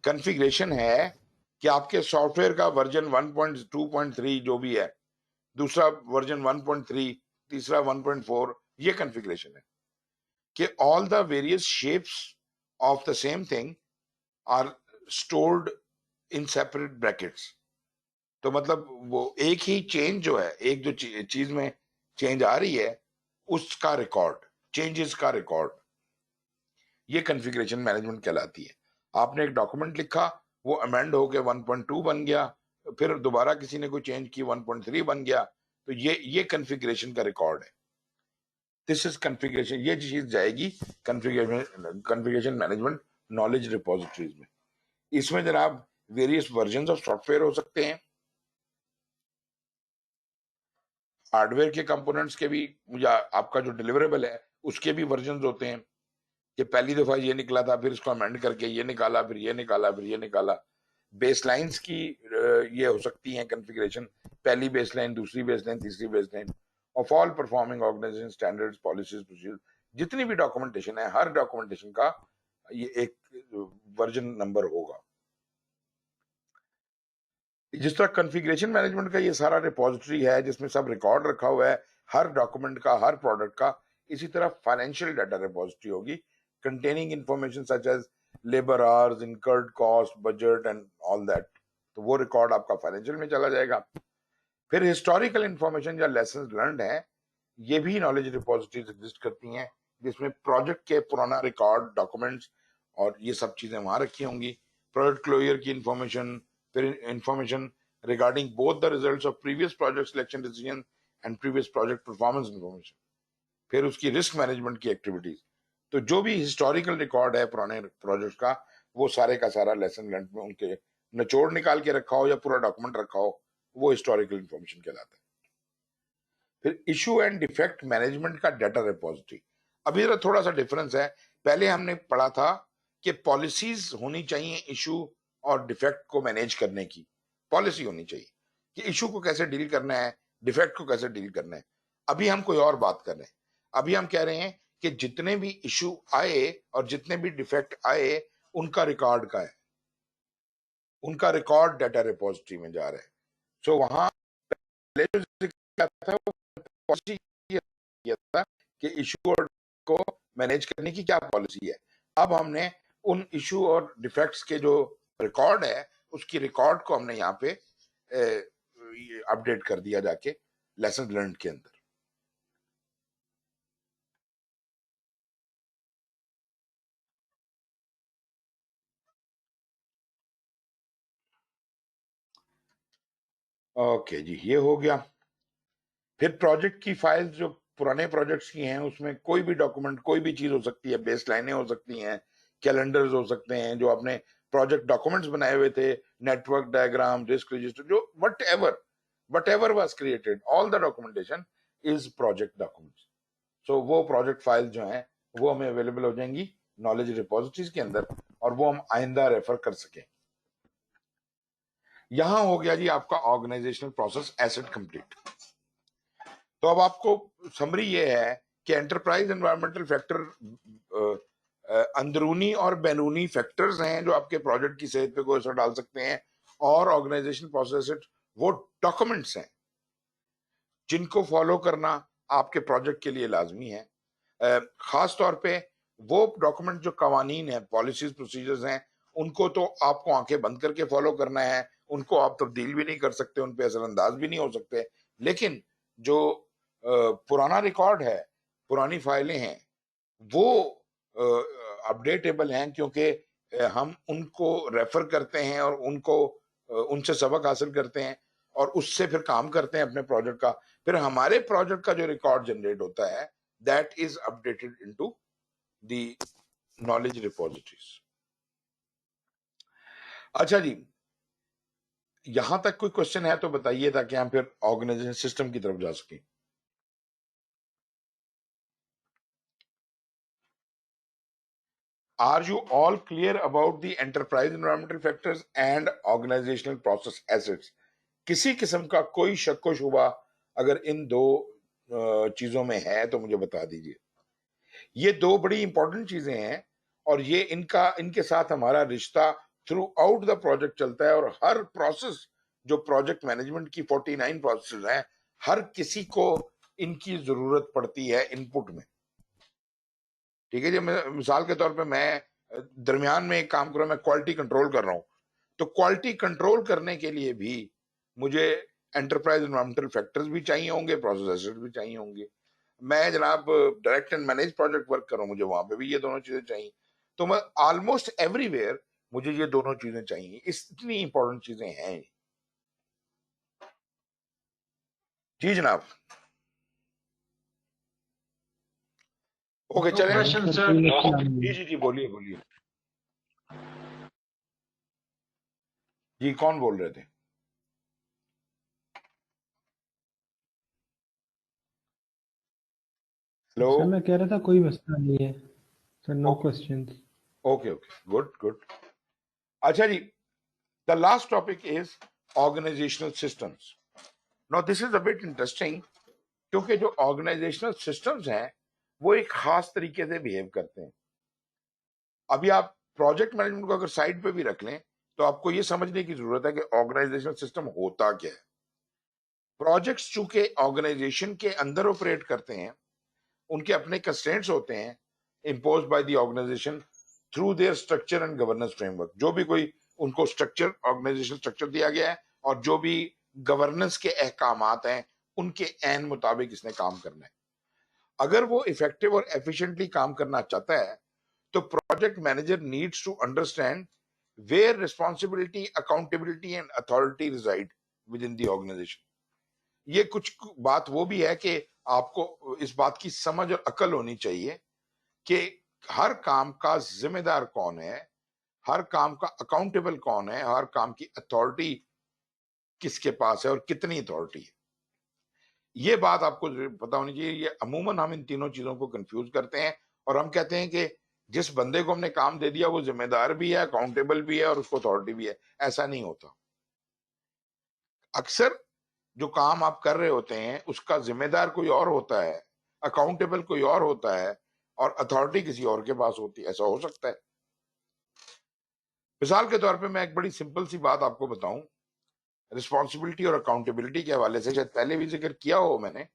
कॉन्फ़िगरेशन है कि आपके सॉफ्टवेयर का वर्जन 1.2.3 जो भी है, दूसरा वर्जन 1.3, तीसरा 1.4, ये कॉन्फ़िगरेशन है कि all the various shapes of the same thing are stored in separate brackets. तो मतलब वो एक ही चेंज जो है, एक जो चीज में चेंज आ रही है, उसका रिकॉर्ड, चेंजेस का रिकॉर्ड, ये कॉन्फ़िगरेशन मैनेजमेंट कहलाती है। आपने एक डॉक्यूमेंट लिखा, वो अमेंड होके 1.2 बन गया, फिर दोबारा किसी ने कोई चेंज की 1.3 बन गया, तो ये कॉन्फ़िगरेशन का रिकॉर्ड है। This is configuration. ये चीज जाएगी कॉन्फ़िगरेशन मैनेजमेंट नॉलेज रिपोजिटरीज में। इसमें जनाब वेरियस वर्जन ऑफ सॉफ्टवेयर हो सकते हैं, हार्डवेयर के कंपोनेंट्स के भी, या आपका जो डिलीवरेबल है उसके भी वर्जन होते हैं कि पहली दफा ये निकला था, फिर इसको अमेंड करके ये निकाला, फिर ये निकाला, फिर ये निकाला। बेसलाइंस की ये हो सकती हैं कॉन्फ़िगरेशन, पहली बेसलाइन, दूसरी बेसलाइन, तीसरी baseline of all performing organization standards, policies, procedure. जितनी भी डॉक्यूमेंटेशन है, हर डॉक्यूमेंटेशन का ये एक वर्जन नंबर होगा। जिस तरह कॉन्फ़िगरेशन मैनेजमेंट का ये सारा रिपोजिटरी है जिसमें सब रिकॉर्ड रखा हुआ है, हर डॉक्यूमेंट का, हर प्रोडक्ट का, इसी तरह फाइनेंशियल डाटा रिपोजिटरी होगी containing information such as labour hours, incurred cost, budget and all that. तो वो रिकॉर्ड आपका फाइनेंशियल में चला जाएगा। फिर हिस्टोरिकल इंफॉर्मेशन या लेसन लर्नड है, ये भी नॉलेज रिपोजिटरीज एग्जिस्ट करती हैं, जिसमें प्रोजेक्ट के पुराना रिकॉर्ड, डॉक्यूमेंट्स और ये सब चीजें वहां रखी होंगी। प्रोजेक्ट क्लोजर की इंफॉर्मेशन, फिर information regarding both the results of previous project selection decision and previous project performance information, फिर उसकी रिस्क मैनेजमेंट की एक्टिविटीज। तो जो भी हिस्टोरिकल रिकॉर्ड है पुराने प्रोजेक्ट का, वो सारे का सारा लेसन लर्न में उनके निचोड़ निकाल के रखा हो या पूरा डॉक्यूमेंट रखा हो, वो हिस्टोरिकल इंफॉर्मेशन कहलाता है। फिर इशू एंड डिफेक्ट मैनेजमेंट का डाटा रिपोजिटरी। अभी जरा थोड़ा सा डिफरेंस है। पहले हमने पढ़ा था कि पॉलिसीज होनी चाहिए इशू और डिफेक्ट को मैनेज करने की, पॉलिसी होनी चाहिए कि इशू को कैसे डील करना है, डिफेक्ट को कैसे डील करना है। अभी हम कोई और बात कर रहे हैं। अभी हम कह रहे हैं कि जितने भी इशू आए और जितने भी डिफेक्ट आए, उनका रिकॉर्ड का है, उनका रिकॉर्ड डाटा रिपोजिटरी में जा रहा है। सो वहां पहले जो जिक्र था वो पॉलिसी किया था कि इशू को मैनेज करने की क्या पॉलिसी है। अब हमने उन इशू और डिफेक्ट्स के जो रिकॉर्ड है, उसकी रिकॉर्ड को हमने यहाँ पे अपडेट कर दिया जाके लेसन लर्न के अंदर। ओके जी, ये हो गया। फिर प्रोजेक्ट की फाइल्स जो पुराने प्रोजेक्ट्स की हैं, उसमें कोई भी डॉक्यूमेंट, कोई भी चीज हो सकती है, बेस लाइनें हो सकती हैं, कैलेंडर्स हो सकते हैं, जो आपने प्रोजेक्ट डॉक्यूमेंट्स बनाए हुए थे, नेटवर्क डायग्राम, रिस्क रजिस्टर, जो whatever was created, all the documentation is project documents. So वो प्रोजेक्ट फाइल जो हैं वो हमें अवेलेबल हो जाएंगी नॉलेज रिपोजिटरीज के अंदर, और वो हम आइंदा रेफर कर सकें। यहां हो गया जी आपका ऑर्गेनाइजेशनल प्रोसेस एसेट कंप्लीट। तो अब आपको समरी ये है कि एंटरप्राइज एनवायरमेंटल फैक्टर अंदरूनी और बैरूनी फैक्टर्स हैं जो आपके प्रोजेक्ट की सेहत पे कोई असर डाल सकते हैं, और ऑर्गेनाइजेशन प्रोसेस वो डॉक्यूमेंट्स हैं जिनको फॉलो करना आपके प्रोजेक्ट के लिए लाजमी है। खास तौर पे वो डॉक्यूमेंट जो कवानीन है, पॉलिसीज, प्रोसीजर्स हैं, उनको तो आपको आंखें बंद करके फॉलो करना है, उनको आप तब्दील भी नहीं कर सकते, उन पे असरअंदाज भी नहीं हो सकते। लेकिन जो पुराना रिकॉर्ड है, पुरानी फाइलें हैं, वो अपडेटेबल हैं, क्योंकि हम उनको रेफर करते हैं और उनको उनसे सबक हासिल करते हैं और उससे फिर काम करते हैं अपने प्रोजेक्ट का। फिर हमारे प्रोजेक्ट का जो रिकॉर्ड जनरेट होता है, that is updated into the knowledge repositories. अच्छा जी, यहां तक कोई क्वेश्चन है तो बताइए, ताकि हम फिर ऑर्गेनाइजेशन सिस्टम की तरफ जा सकें। Are you all clear about the enterprise environmental factors and organizational process assets? किसी किस्म का कोई शक व शुबा अगर इन दो चीजों में है तो मुझे बता दीजिए। ये दो बड़ी इंपॉर्टेंट चीजें हैं और ये इनके साथ हमारा रिश्ता थ्रू आउट द प्रोजेक्ट चलता है, और हर प्रोसेस जो प्रोजेक्ट मैनेजमेंट की 49 प्रोसेस हैं, हर किसी को इनकी जरूरत पड़ती है इनपुट में। ठीक है जी, मैं मिसाल के तौर पे मैं दरमियान में एक काम कर रहा हूं, मैं क्वालिटी कंट्रोल कर रहा हूं, तो क्वालिटी कंट्रोल करने के लिए भी मुझे एंटरप्राइज एनवायरमेंटल फैक्टर्स भी चाहिए होंगे, प्रोसेस एसेट्स भी चाहिए होंगे। मैं जनाब direct and manage project work कर रहा हूं, मुझे वहां पे भी ये दोनों चीजें चाहिए। तो मैं ऑलमोस्ट एवरीवेयर मुझे ये दोनों चीजें चाहिए, इतनी इंपॉर्टेंट चीजें हैं। जी जनाब, ओके No चले। question, sir, कोई मसला नहीं है। जी बोलिए बोलिए। जी कौन बोल रहे थे? हेलो। सर मैं कह रहा था कोई मसला नहीं है sir, no okay questions. Okay good good. अच्छा जी, the last topic is organisational systems. Now this is a bit interesting, क्योंकि जो ऑर्गेनाइजेशनल सिस्टम्स हैं वो एक खास तरीके से बिहेव करते हैं। अभी आप प्रोजेक्ट मैनेजमेंट को अगर साइड पे भी रख लें तो आपको ये समझने की जरूरत है कि ऑर्गेनाइजेशनल सिस्टम होता क्या है। प्रोजेक्ट्स चूंकि ऑर्गेनाइजेशन के अंदर ऑपरेट करते हैं, उनके अपने कंस्ट्रेंट्स होते हैं imposed by the organization through their structure and governance framework. जो भी कोई उनको स्ट्रक्चर, ऑर्गेनाइजेशन स्ट्रक्चर दिया गया है और जो भी गवर्नेंस के अहकामात हैं, उनके एन मुताबिक इसने काम करना है। अगर वो इफेक्टिव और एफिशिएंटली काम करना चाहता है तो project manager needs to understand where responsibility, accountability and authority reside within the organization. ये कुछ बात वो भी है कि आपको इस बात की समझ और अकल होनी चाहिए कि हर काम का जिम्मेदार कौन है, हर काम का अकाउंटेबल कौन है, हर काम की अथॉरिटी किसके पास है और कितनी अथॉरिटी है। ये बात आपको पता होनी चाहिए। ये अमूमन हम इन तीनों चीजों को कंफ्यूज करते हैं और हम कहते हैं कि जिस बंदे को हमने काम दे दिया वो जिम्मेदार भी है, अकाउंटेबल भी है और उसको अथॉरिटी भी है। ऐसा नहीं होता। अक्सर जो काम आप कर रहे होते हैं उसका जिम्मेदार कोई और होता है, अकाउंटेबल कोई और होता है और अथॉरिटी किसी और के पास होती है। ऐसा हो सकता है। मिसाल के तौर पे मैं एक बड़ी सिंपल सी बात आपको बताऊं, रिस्पॉन्सिबिलिटी और अकाउंटेबिलिटी के हवाले से शायद पहले भी जिक्र किया हो मैंने।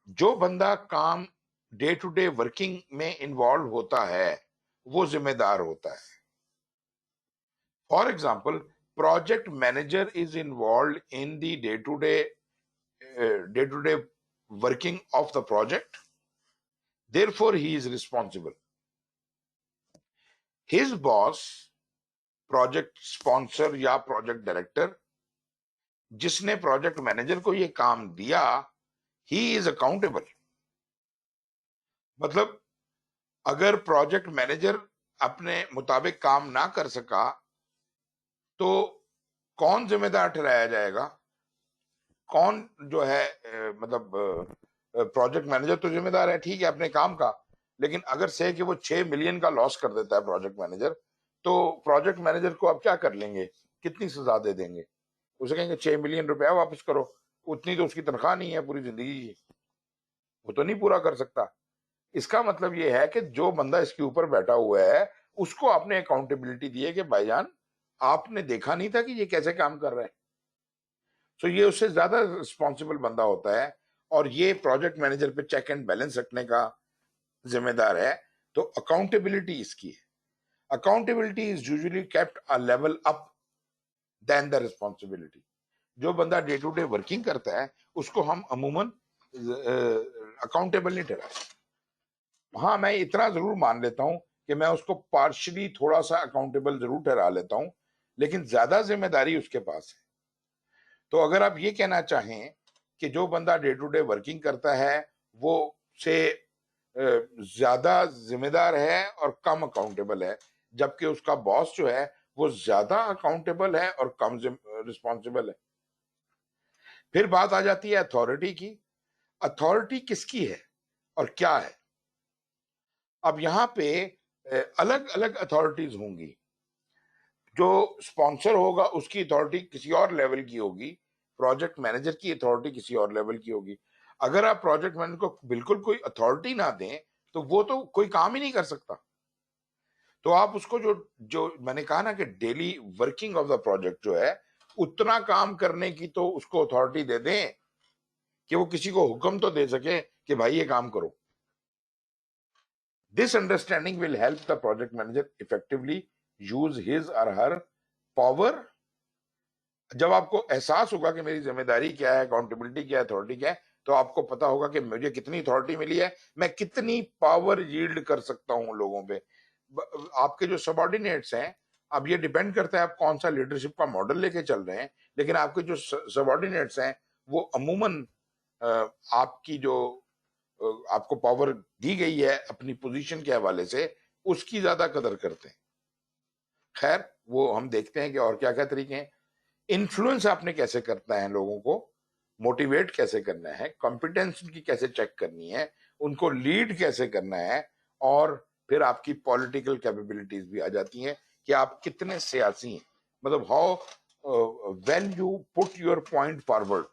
जो बंदा काम डे टू डे वर्किंग में इन्वॉल्व होता है वो जिम्मेदार होता है। For example, project manager is involve in the day to day working of the project, therefore he is responsible. His boss, project sponsor या प्रोजेक्ट डायरेक्टर, जिसने प्रोजेक्ट मैनेजर को ये काम दिया, ही इज अकाउंटेबल। मतलब अगर प्रोजेक्ट मैनेजर अपने मुताबिक काम ना कर सका तो कौन जिम्मेदार ठहराया जाएगा? कौन जो है मतलब प्रोजेक्ट मैनेजर तो जिम्मेदार है, ठीक है, अपने काम का। लेकिन अगर से कि वो 6 मिलियन का लॉस कर देता है प्रोजेक्ट मैनेजर, तो प्रोजेक्ट मैनेजर को आप क्या कर लेंगे? कितनी सजा दे देंगे? उसे कहेंगे 6 मिलियन रुपया वापस करो। उतनी तो उसकी तनख्वाह नहीं है पूरी जिंदगी की, वो तो नहीं पूरा कर सकता। इसका मतलब ये है कि जो बंदा इसके ऊपर बैठा हुआ है उसको आपने अकाउंटेबिलिटी दी है कि भाईजान आपने देखा नहीं था कि ये कैसे काम कर रहा है। सो ये उससे ज्यादा रिस्पॉन्सिबल बंदा होता है और ये प्रोजेक्ट मैनेजर पे चेक एंड बैलेंस रखने का जिम्मेदार है। तो अकाउंटेबिलिटी इसकी है। Accountability is usually kept a level up then the responsibility. जो बंदा डे टू डे वर्किंग करता है उसको हम अमूमन अकाउंटेबल नहीं ठहराते। हाँ, मैं इतना जरूर मान लेता हूं कि मैं उसको पार्शली थोड़ा सा अकाउंटेबल जरूर ठहरा लेता हूं, लेकिन ज्यादा जिम्मेदारी उसके पास है। तो अगर आप ये कहना चाहें कि जो बंदा डे टू डे वर्किंग करता है वो से ज्यादा जिम्मेदार है और कम अकाउंटेबल है, जबकि उसका बॉस जो है वो ज्यादा अकाउंटेबल है और कम रिस्पॉन्सिबल है। फिर बात आ जाती है अथॉरिटी की। अथॉरिटी किसकी है और क्या है? अब यहाँ पे अलग अलग अथॉरिटीज होंगी। जो स्पॉन्सर होगा उसकी अथॉरिटी किसी और लेवल की होगी, प्रोजेक्ट मैनेजर की अथॉरिटी किसी और लेवल की होगी। अगर आप प्रोजेक्ट मैनेजर को बिल्कुल कोई अथॉरिटी ना दें तो वो तो कोई काम ही नहीं कर सकता। तो आप उसको जो जो मैंने कहा ना कि daily working of the project जो है, उतना काम करने की तो उसको अथॉरिटी दे दें कि वो किसी को हुक्म तो दे सके कि भाई ये काम करो। This understanding will help the project manager effectively use his और हर पावर। जब आपको एहसास होगा कि मेरी जिम्मेदारी क्या है, अकाउंटेबिलिटी क्या है, अथॉरिटी क्या है, तो आपको पता होगा कि मुझे कितनी अथॉरिटी मिली है, मैं कितनी पावर यील्ड कर सकता हूं लोगों पे। आपके जो सबऑर्डिनेट्स हैं, अब ये डिपेंड करता है आप कौन सा लीडरशिप का मॉडल लेके चल रहे हैं, लेकिन आपके जो सबऑर्डिनेट्स हैं वो अमूमन आपकी जो आपको पावर दी गई है अपनी पोजीशन के हवाले से, उसकी ज्यादा कदर करते हैं। खैर, वो हम देखते हैं कि और क्या क्या तरीके हैं। इन्फ्लुएंस आपने कैसे करना है, लोगों को मोटिवेट कैसे करना है, कॉम्पिटेंस उनकी कैसे चेक करनी है, उनको लीड कैसे करना है, और फिर आपकी पॉलिटिकल कैपेबिलिटीज भी आ जाती हैं कि आप कितने सियासी हैं। मतलब how well you put your point forward.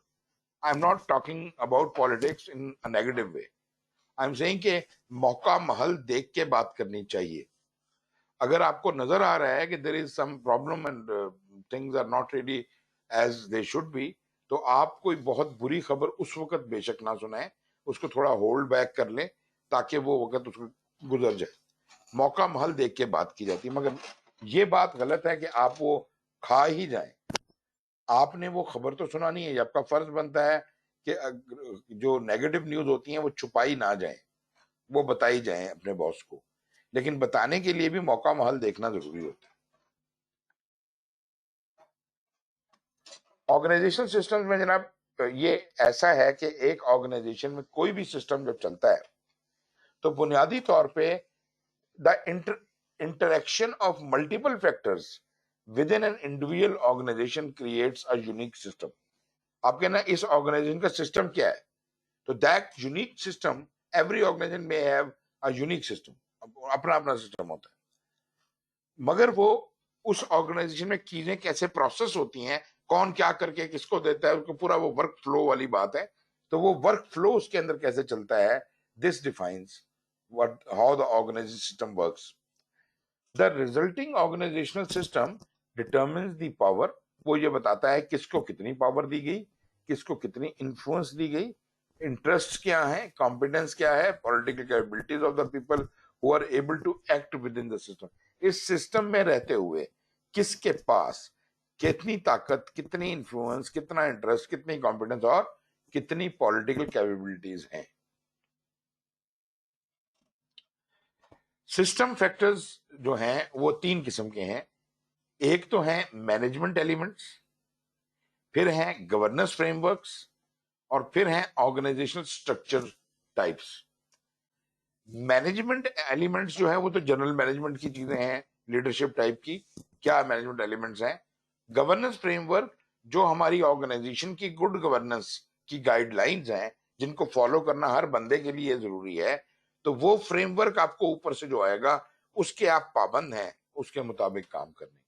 I am not talking about politics in a negative way. I am saying कि मौका महल देख के बात करनी चाहिए। अगर आपको नजर आ रहा है कि there is some problem and things are not really as they should be, तो आप कोई बहुत बुरी खबर उस वक्त बेशक ना सुनाएं, उसको थोड़ा होल्ड बैक कर लें ताकि वो वक्त उसको गुजर जाए। मौका महल देख के बात की जाती है, मगर ये बात गलत है कि आप वो खा ही जाएं। आपने वो खबर तो सुनानी है, आपका फर्ज बनता है कि जो नेगेटिव न्यूज होती हैं वो छुपाई ना जाए, वो बताई जाए अपने बॉस को, लेकिन बताने के लिए भी मौका महल देखना जरूरी होता है। ऑर्गेनाइजेशन सिस्टम में जनाब ये ऐसा है कि एक ऑर्गेनाइजेशन में कोई भी सिस्टम जब चलता है तो बुनियादी तौर पे the interaction of multiple factors within an individual organization creates a unique system. आप कहना इस ऑर्गेनाइजेशन का सिस्टम क्या है, तो that unique system, every organization में हैव अ यूनिक सिस्टम, अपना अपना सिस्टम होता है, मगर वो उस ऑर्गेनाइजेशन में चीजें कैसे प्रोसेस होती हैं, कौन क्या करके किसको देता है, उसको पूरा वो वर्क फ्लो वाली बात है। तो वो वर्क फ्लो उसके अंदर कैसे चलता है, this defines what how the organization system works. The resulting organizational system determines the power. वो ये बताता है किसको कितनी पावर दी गई, किसको कितनी इन्फ्लुएंस दी गई, इंटरेस्ट क्या है, कॉम्पिटेंस क्या है, political capabilities of the people who are able to act within the system. इस सिस्टम में रहते हुए किसके पास कितनी ताकत, कितनी इन्फ्लुएंस, कितना इंटरेस्ट, कितनी कॉम्पिटेंस और कितनी पॉलिटिकल कैपेबिलिटीज हैं। सिस्टम फैक्टर्स जो हैं वो तीन किस्म के हैं। एक तो है मैनेजमेंट एलिमेंट्स, फिर हैं गवर्नेंस फ्रेमवर्क्स, और फिर हैं organisational structure types. Management elements जो है वो तो जनरल मैनेजमेंट की चीजें हैं, लीडरशिप टाइप की। क्या मैनेजमेंट एलिमेंट्स हैं? गवर्नेंस फ्रेमवर्क जो हमारी ऑर्गेनाइजेशन की गुड गवर्नेंस की गाइडलाइंस हैं, जिनको फॉलो करना हर बंदे के लिए जरूरी है। तो वो फ्रेमवर्क आपको ऊपर से जो आएगा उसके आप पाबंद हैं, उसके मुताबिक काम करने।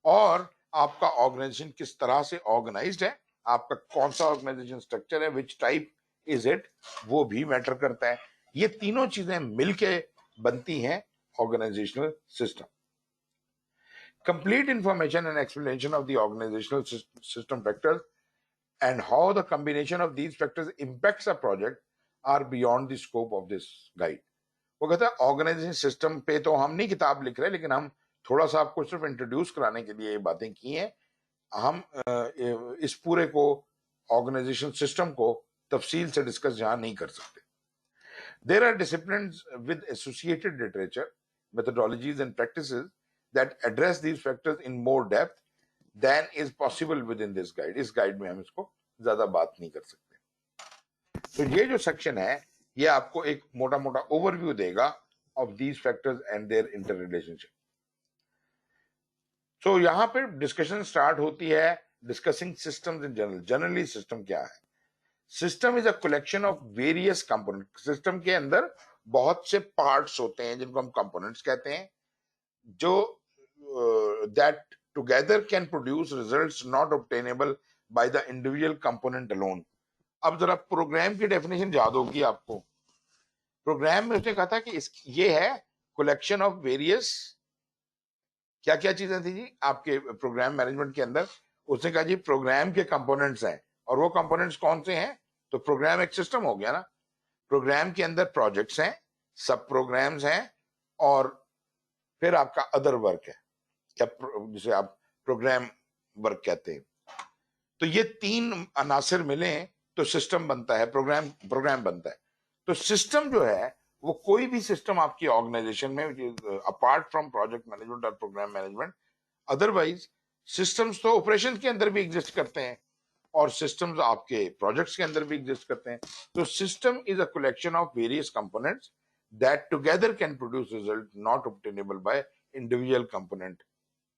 और आपका ऑर्गेनाइजेशन किस तरह से ऑर्गेनाइज्ड है, आपका कौन सा ऑर्गेनाइजेशन स्ट्रक्चर है, विच टाइप इज इट, वो भी मैटर करता है। ये तीनों चीजें मिलके बनती हैं organisational system. Complete information and explanation of the organisational system factors and how the combination of these factors impacts a project are beyond the scope of this guide. वो कहता है ऑर्गेनाइजेशन सिस्टम पे तो हम नहीं किताब लिख रहे, लेकिन हम थोड़ा सा आपको सिर्फ इंट्रोड्यूस कराने के लिए ये बातें की हैं. हम इस पूरे को ऑर्गेनाइजेशन सिस्टम को तफसील से डिस्कस यहाँ नहीं कर सकते. There are disciplines with associated literature, methodologies and practices that address these factors in more depth than is possible within this guide. इस गाइड में हम इसको ज्यादा बात नहीं कर सकते. तो ये जो सेक्शन है ये आपको एक मोटा मोटा ओवरव्यू देगा of these factors and their interrelationship. So यहाँ पे डिस्कशन स्टार्ट होती है discussing systems in general. Generally system क्या है? System is a collection of various component. System के अंदर बहुत से पार्ट्स होते हैं जिनको हम कंपोनेंट्स कहते हैं, जो that together can produce results not obtainable by the individual component alone. अब जरा प्रोग्राम की डेफिनेशन याद होगी आपको. प्रोग्राम में उसने कहा था कि ये है कलेक्शन ऑफ वेरियस क्या क्या चीजें थी जी आपके प्रोग्राम मैनेजमेंट के अंदर. उसने कहा जी प्रोग्राम के कंपोनेंट्स हैं, और वो कंपोनेंट्स कौन से हैं? तो प्रोग्राम एक सिस्टम हो गया ना. प्रोग्राम के अंदर प्रोजेक्ट्स हैं, सब प्रोग्राम्स हैं, और फिर आपका अदर वर्क है, या जिसे आप प्रोग्राम वर्क कहते हैं. तो ये तीन अनासिर मिले तो सिस्टम बनता है, प्रोग्राम बनता है. तो सिस्टम जो है वो कोई भी सिस्टम आपकी ऑर्गेनाइजेशन में, अपार्ट फ्रॉम प्रोजेक्ट मैनेजमेंट और प्रोग्राम मैनेजमेंट, अदरवाइज सिस्टम्स तो ऑपरेशन के अंदर भी एग्जिस्ट करते हैं और सिस्टम्स आपके प्रोजेक्ट्स के अंदर भी एग्जिस्ट करते हैं. तो system is a collection of various components that together can produce result not obtainable by individual component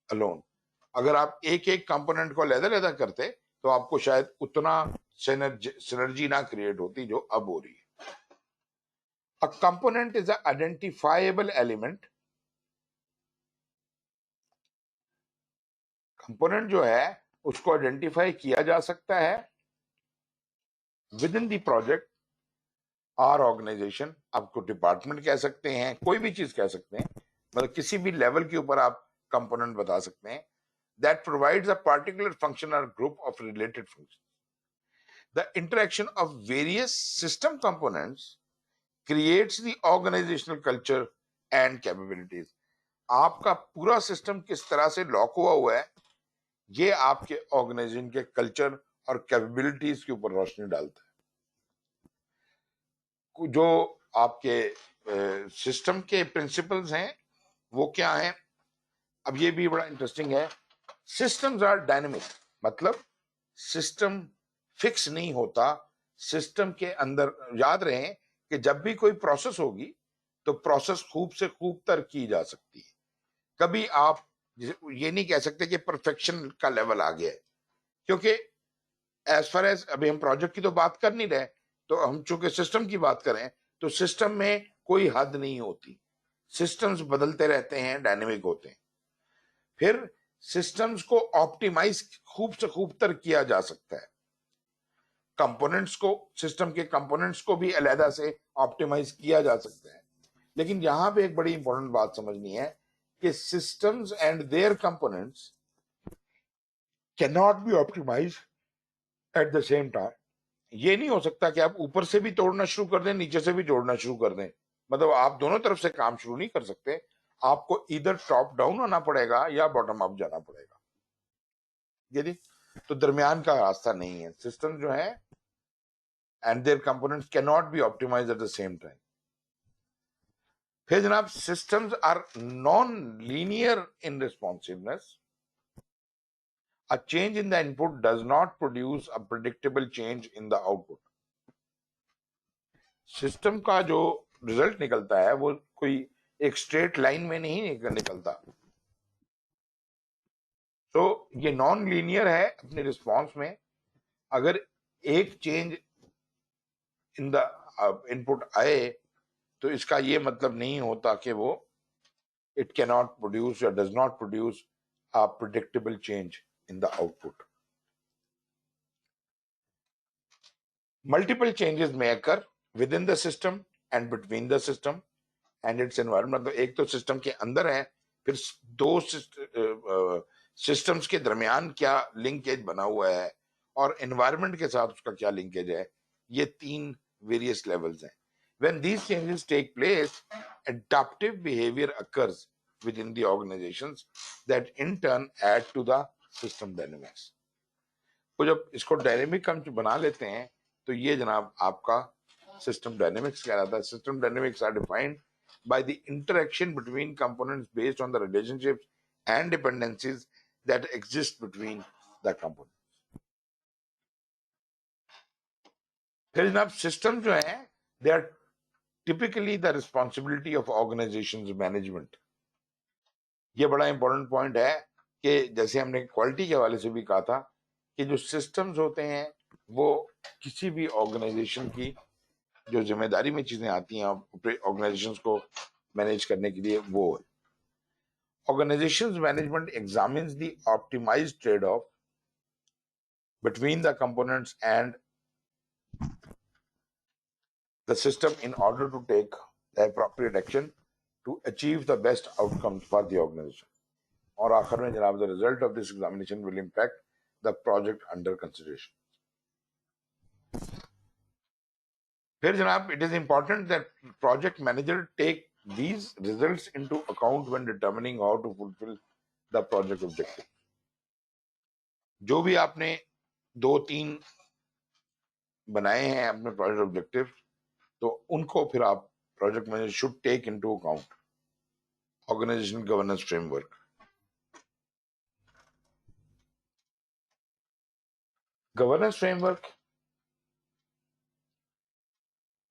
alone. अगर आप एक एक कंपोनेंट को अलग-अलग करते तो आपको शायद उतना सिनर्जी ना क्रिएट होती जो अब हो रही है. A component is an identifiable element. Component जो है उसको आइडेंटिफाई किया जा सकता है विद इन द प्रोजेक्ट और ऑर्गेनाइजेशन. आपको डिपार्टमेंट कह सकते हैं, कोई भी चीज कह सकते हैं, मतलब किसी भी लेवल के ऊपर आप कंपोनेंट बता सकते हैं. That provides a particular function और group of related function. The interaction of various system components creates the organizational culture and capabilities. आपका पूरा सिस्टम किस तरह से लॉक हुआ है ये आपके ऑर्गेनाइजेशन के कल्चर और कैपेबिलिटीज के ऊपर रोशनी डालता है. जो आपके सिस्टम के प्रिंसिपल्स हैं वो क्या हैं? अब ये भी बड़ा इंटरेस्टिंग है. सिस्टम्स आर डायनेमिक, मतलब सिस्टम फिक्स नहीं होता. सिस्टम के अंदर याद रहे कि जब भी कोई प्रोसेस होगी तो प्रोसेस खूब से खूब तर की जा सकती है. कभी आप ये नहीं कह सकते कि परफेक्शन का लेवल आ गया है, क्योंकि एज फार एज अभी हम प्रोजेक्ट की तो बात कर नहीं रहे, तो हम चूंकि सिस्टम की बात करें तो सिस्टम में कोई हद नहीं होती. सिस्टम्स बदलते रहते हैं, डायनेमिक होते हैं. फिर सिस्टम्स को ऑप्टिमाइज खूब से खूब तर किया जा सकता है. कंपोनेंट्स को, सिस्टम के कंपोनेंट्स को भी अलहदा से ऑप्टिमाइज किया जा सकता है. लेकिन यहां पे एक बड़ी इंपॉर्टेंट बात समझनी है कि systems and their components can not be optimise at the same time. ये नहीं हो सकता कि आप ऊपर से भी तोड़ना शुरू कर दें, नीचे से भी जोड़ना शुरू कर दें. मतलब आप दोनों तरफ से काम शुरू नहीं कर सकते. आपको इधर टॉप डाउन होना पड़ेगा या बॉटम अप जाना पड़ेगा. यदि तो दरमियान का रास्ता नहीं है. सिस्टम जो है and their components cannot be optimized at the same time. फिर जनाब systems are non-linear in responsiveness. A change in the input does not produce a predictable change in the output. System का जो result निकलता है वो कोई एक straight line में नहीं निकलता. तो ये नॉन लीनियर है अपने रिस्पॉन्स में. अगर एक चेंज इन द इनपुट आए तो इसका ये मतलब नहीं होता कि वो इट कैन नॉट प्रोड्यूस या does not produce a predictable change in the output. Multiple changes may occur within the system and between the system and its environment. मतलब एक तो सिस्टम के अंदर है, फिर दो सिस्टम्स के दरमियान क्या लिंकेज बना हुआ है, और एनवायरनमेंट के साथ उसका क्या लिंकेज है, ये 3 वेरियस लेवल्स हैं. When these changes take place, adaptive behavior occurs within the organizations that in turn add to the system dynamics. तो जब इसको डायनेमिक हम बना लेते हैं तो ये जनाब आपका सिस्टम डायनेमिक्स कहलाता है. System dynamics are defined by the interaction between components based on the relationships and dependencies that exist between the components. फिर जनाब सिस्टम जो है they are typically the responsibility of organizations management. ये बड़ा important point है कि जैसे हमने क्वालिटी के हवाले से भी कहा था कि जो सिस्टम्स होते हैं वो किसी भी ऑर्गेनाइजेशन की जो जिम्मेदारी में चीजें आती हैं ऑर्गेनाइजेशंस को मैनेज करने के लिए, वो organisations management examines the optimised trade off between the components and the system in order to take the appropriate action to achieve the best outcomes for the organization. और आखिर में जनाब the result of this examination will impact the project under consideration. फिर जनाब it is important that project manager take these results into account when determining how to fulfill the project objective. जो भी आपने 2-3 बनाए हैं अपने प्रोजेक्ट ऑब्जेक्टिव, तो उनको फिर आप project manager should take into account. Organisation governance framework. Governance framework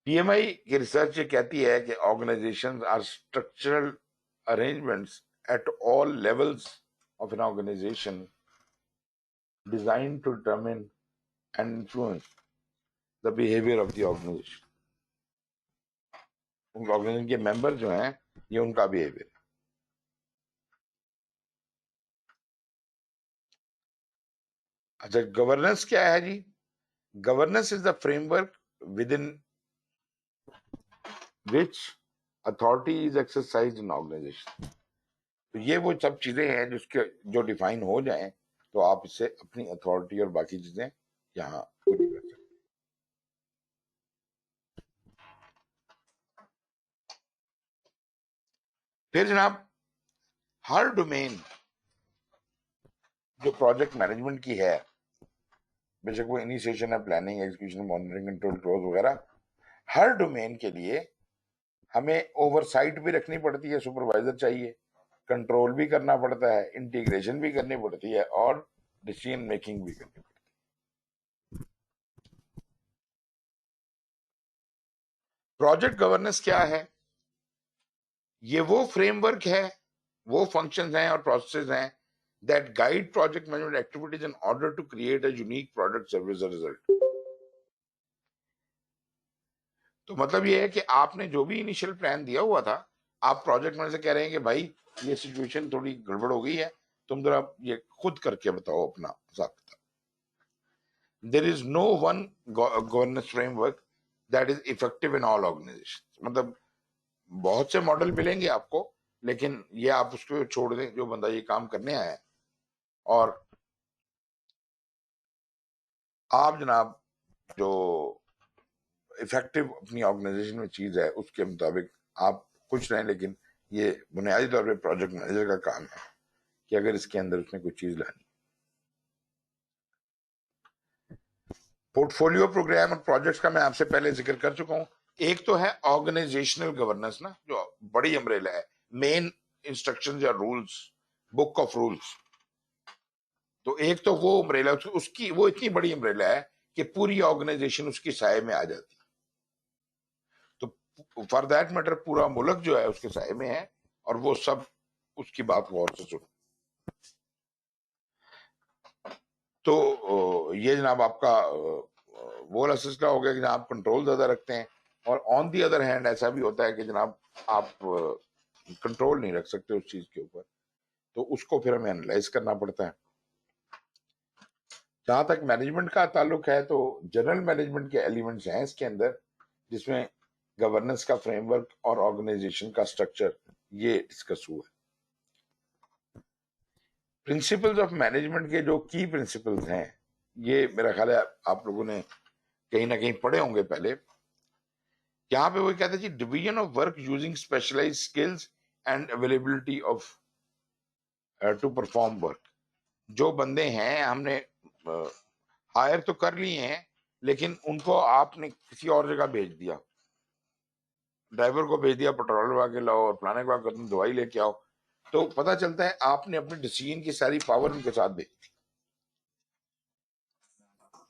PMI की रिसर्च ये कहती है कि organisations are structural arrangements at all levels of an organisation design to determine and influence the behaviour of the organisation. Organisation के member जो हैं ये उनका बिहेवियर. अच्छा, गवर्नेंस क्या है जी? Governance is the framework within which authority is exercised in organisation. तो ये वो सब चीजें हैं जिसके जो डिफाइन हो जाएं तो आप इससे अपनी अथॉरिटी और बाकी चीजें यहाँ पूरी कर सकते हैं. फिर जनाब हर डोमेन जो प्रोजेक्ट मैनेजमेंट की है, बेशक वो इनिशिएशन है, planning, execution, monitoring, control, close वगैरह, हर डोमेन के लिए हमें ओवरसाइट भी रखनी पड़ती है, सुपरवाइजर चाहिए, कंट्रोल भी करना पड़ता है, इंटीग्रेशन भी करनी पड़ती है और डिसीजन मेकिंग भी करनी पड़ती है. प्रोजेक्ट गवर्नेंस क्या है? ये वो फ्रेमवर्क है, वो फंक्शंस हैं और प्रोसेसेस हैं that guide project management activities in order to create a unique product, service or result. तो मतलब ये है कि आपने जो भी इनिशियल प्लान दिया हुआ था, आप प्रोजेक्ट मैनेजर से कह रहे हैं कि भाई ये सिचुएशन थोड़ी गड़बड़ हो गई है, तुम जरा ये खुद करके बताओ अपना हिसाब किताब. There is no one governance framework that is effective in all organizations. मतलब बहुत से मॉडल मिलेंगे आपको, लेकिन ये आप उसको छोड़ दें जो बंदा ये काम करने आया है, और आप जनाब जो इफेक्टिव अपनी ऑर्गेनाइजेशन में चीज है उसके मुताबिक आप खुश रहें. लेकिन ये बुनियादी तौर पे प्रोजेक्ट मैनेजर का काम है कि अगर इसके अंदर उसने कोई चीज लानी. पोर्टफोलियो प्रोग्राम और प्रोजेक्ट्स का मैं आपसे पहले जिक्र कर चुका हूं. एक तो है ऑर्गेनाइजेशनल गवर्नेंस ना, जो बड़ी अम्ब्रेला है, मेन इंस्ट्रक्शंस या रूल्स, बुक ऑफ रूल्स. तो एक तो वो अम्ब्रेला, उसकी वो इतनी बड़ी अम्ब्रेला है कि पूरी ऑर्गेनाइजेशन उसकी साये में आ जाती है. तो फॉर दैट मैटर पूरा मुल्क जो है उसके साये में है और वो सब उसकी बात गौर से सुनो. तो ये जनाब आपका वो वाला सिस्टम हो गया कि जनाब कंट्रोल ज्यादा रखते हैं, और ऑन दी अदर हैंड ऐसा भी होता है कि जनाब आप कंट्रोल नहीं रख सकते उस चीज के ऊपर, तो उसको फिर हमें एनालाइज करना पड़ता है. जहां तक मैनेजमेंट का ताल्लुक है तो जनरल मैनेजमेंट के एलिमेंट्स हैं इसके अंदर, जिसमें गवर्नेंस का फ्रेमवर्क और ऑर्गेनाइजेशन का स्ट्रक्चर ये डिस्कस हुआ है. प्रिंसिपल्स ऑफ मैनेजमेंट के जो की प्रिंसिपल्स हैं ये मेरा ख्याल है आप लोगों ने कहीं ना कहीं पढ़े होंगे पहले। यहाँ पे वो कहते हैं जी, division of work using specialised skills and availability of to perform work. जो बंदे हैं हमने हायर तो कर लिए हैं, लेकिन उनको आपने किसी और जगह भेज दिया, ड्राइवर को भेज दिया पेट्रोल लगा के लाओ और फलाने को तुम दवाई लेके आओ, तो पता चलता है आपने अपने डिसीजन की सारी पावर उनके साथ भेज दी।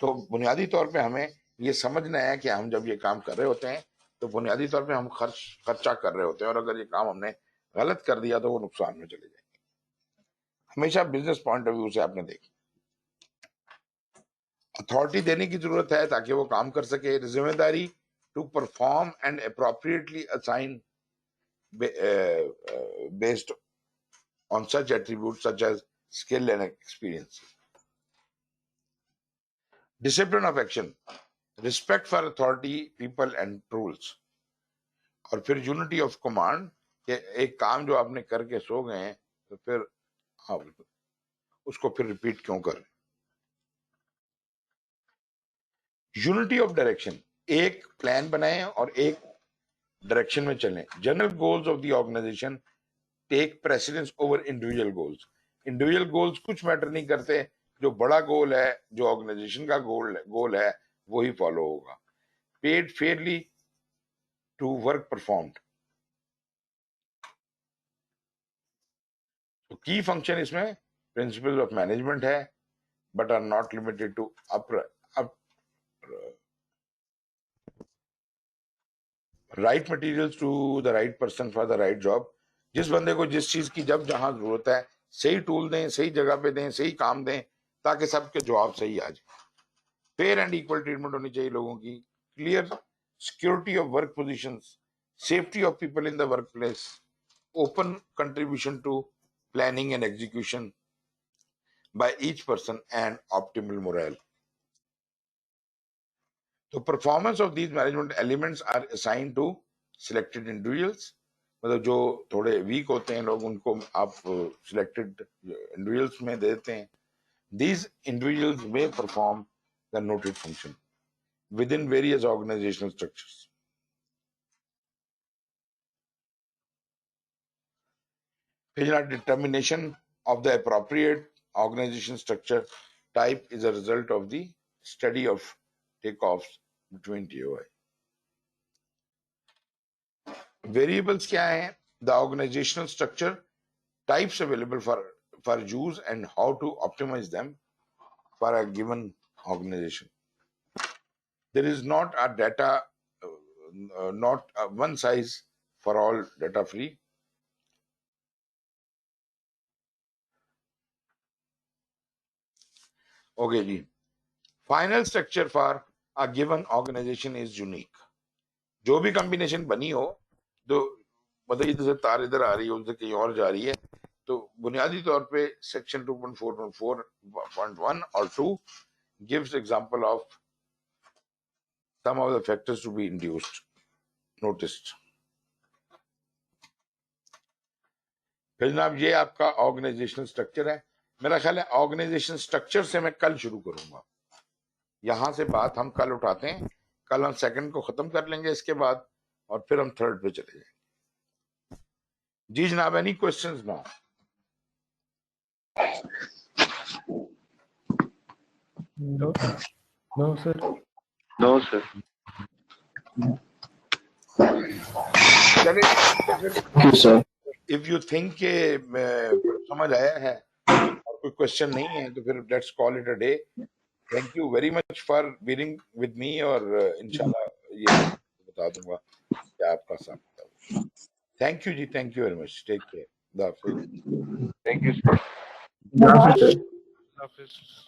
तो बुनियादी तौर पे हमें ये समझना है कि हम जब ये काम कर रहे होते हैं तो बुनियादी तौर पे हम खर्चा कर रहे होते हैं, और अगर ये काम हमने गलत कर दिया तो वो नुकसान में चले जाएंगे। हमेशा बिजनेस पॉइंट ऑफ व्यू से आपने देखी, अथॉरिटी देने की जरूरत है ताकि वो काम कर सके। जिम्मेदारी to perform and appropriately assign based on such attributes such as skill and experience. Discipline of action, respect for authority, people and rules. और फिर यूनिटी ऑफ कमांड, कि एक काम जो आपने करके सो गए हैं तो फिर आप उसको फिर रिपीट क्यों कर। यूनिटी ऑफ डायरेक्शन, एक प्लान बनाएं और एक डायरेक्शन में चलें। General goals of the organisation take precedence over individual goals. Individual goals कुछ मैटर नहीं करते, जो बड़ा गोल है, जो ऑर्गेनाइजेशन का गोल है वही फॉलो होगा। Paid fairly to work performed. तो की फंक्शन इसमें प्रिंसिपल ऑफ मैनेजमेंट है, but are not limited to right materials to the right person for the right job. जिस बंदे को जिस चीज की जब जहां जरूरत है सही टूल दें, सही जगह पे दें, सही काम दें, ताकि सबके जवाब सही आ जाए। फेयर एंड इक्वल ट्रीटमेंट होनी चाहिए लोगों की। Clear security of work positions, safety of people in the work place, open contribution to planning and execution by each person and optimal morale. तो performance of these management elements are assign to selected individuals. मतलब जो थोड़े week होते हैं लोग, उनको आप selected individuals में देते हैं। These individuals may perform the noted function within various organizational structures. Determination of the appropriate organization structure type is a result of the study of takeoffs between TOI. Variables क्या हैं? The organizational structure types available for use and how to optimize them for a given organization. There is not a data, not a one size for all data free. Okay ji, final structure for a given organization is unique. जो भी combination बनी हो, तो मतलब इधर से तार इधर आ रही है, उधर कहीं और जा रही है, तो बुनियादी तौर पे section 2.4.1 और 2 gives example of some of the factors to be noticed. फिर जनाब ये आपका ऑर्गेनाइजेशनल स्ट्रक्चर है। मेरा ख्याल है ऑर्गेनाइजेशन स्ट्रक्चर से मैं कल शुरू करूंगा। यहां से बात हम कल उठाते हैं, कल हम सेकंड को खत्म कर लेंगे इसके बाद, और फिर हम थर्ड पे चले जाएंगे। जी जनाब, any questions now? No, no, sir. No, sir. चलिए, sir. इफ यू थिंक के समझ आया है और कोई क्वेश्चन नहीं है तो फिर let's call it a day. Thank you very much for being with me, और इंशाल्लाह ये बता दूंगा क्या आपका साथ। Thank you ji, thank you very much, take care. Thank you, sir.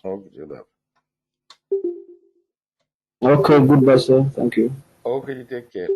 Okay, Okay, goodbye, sir. Thank you. Okay ji, take care.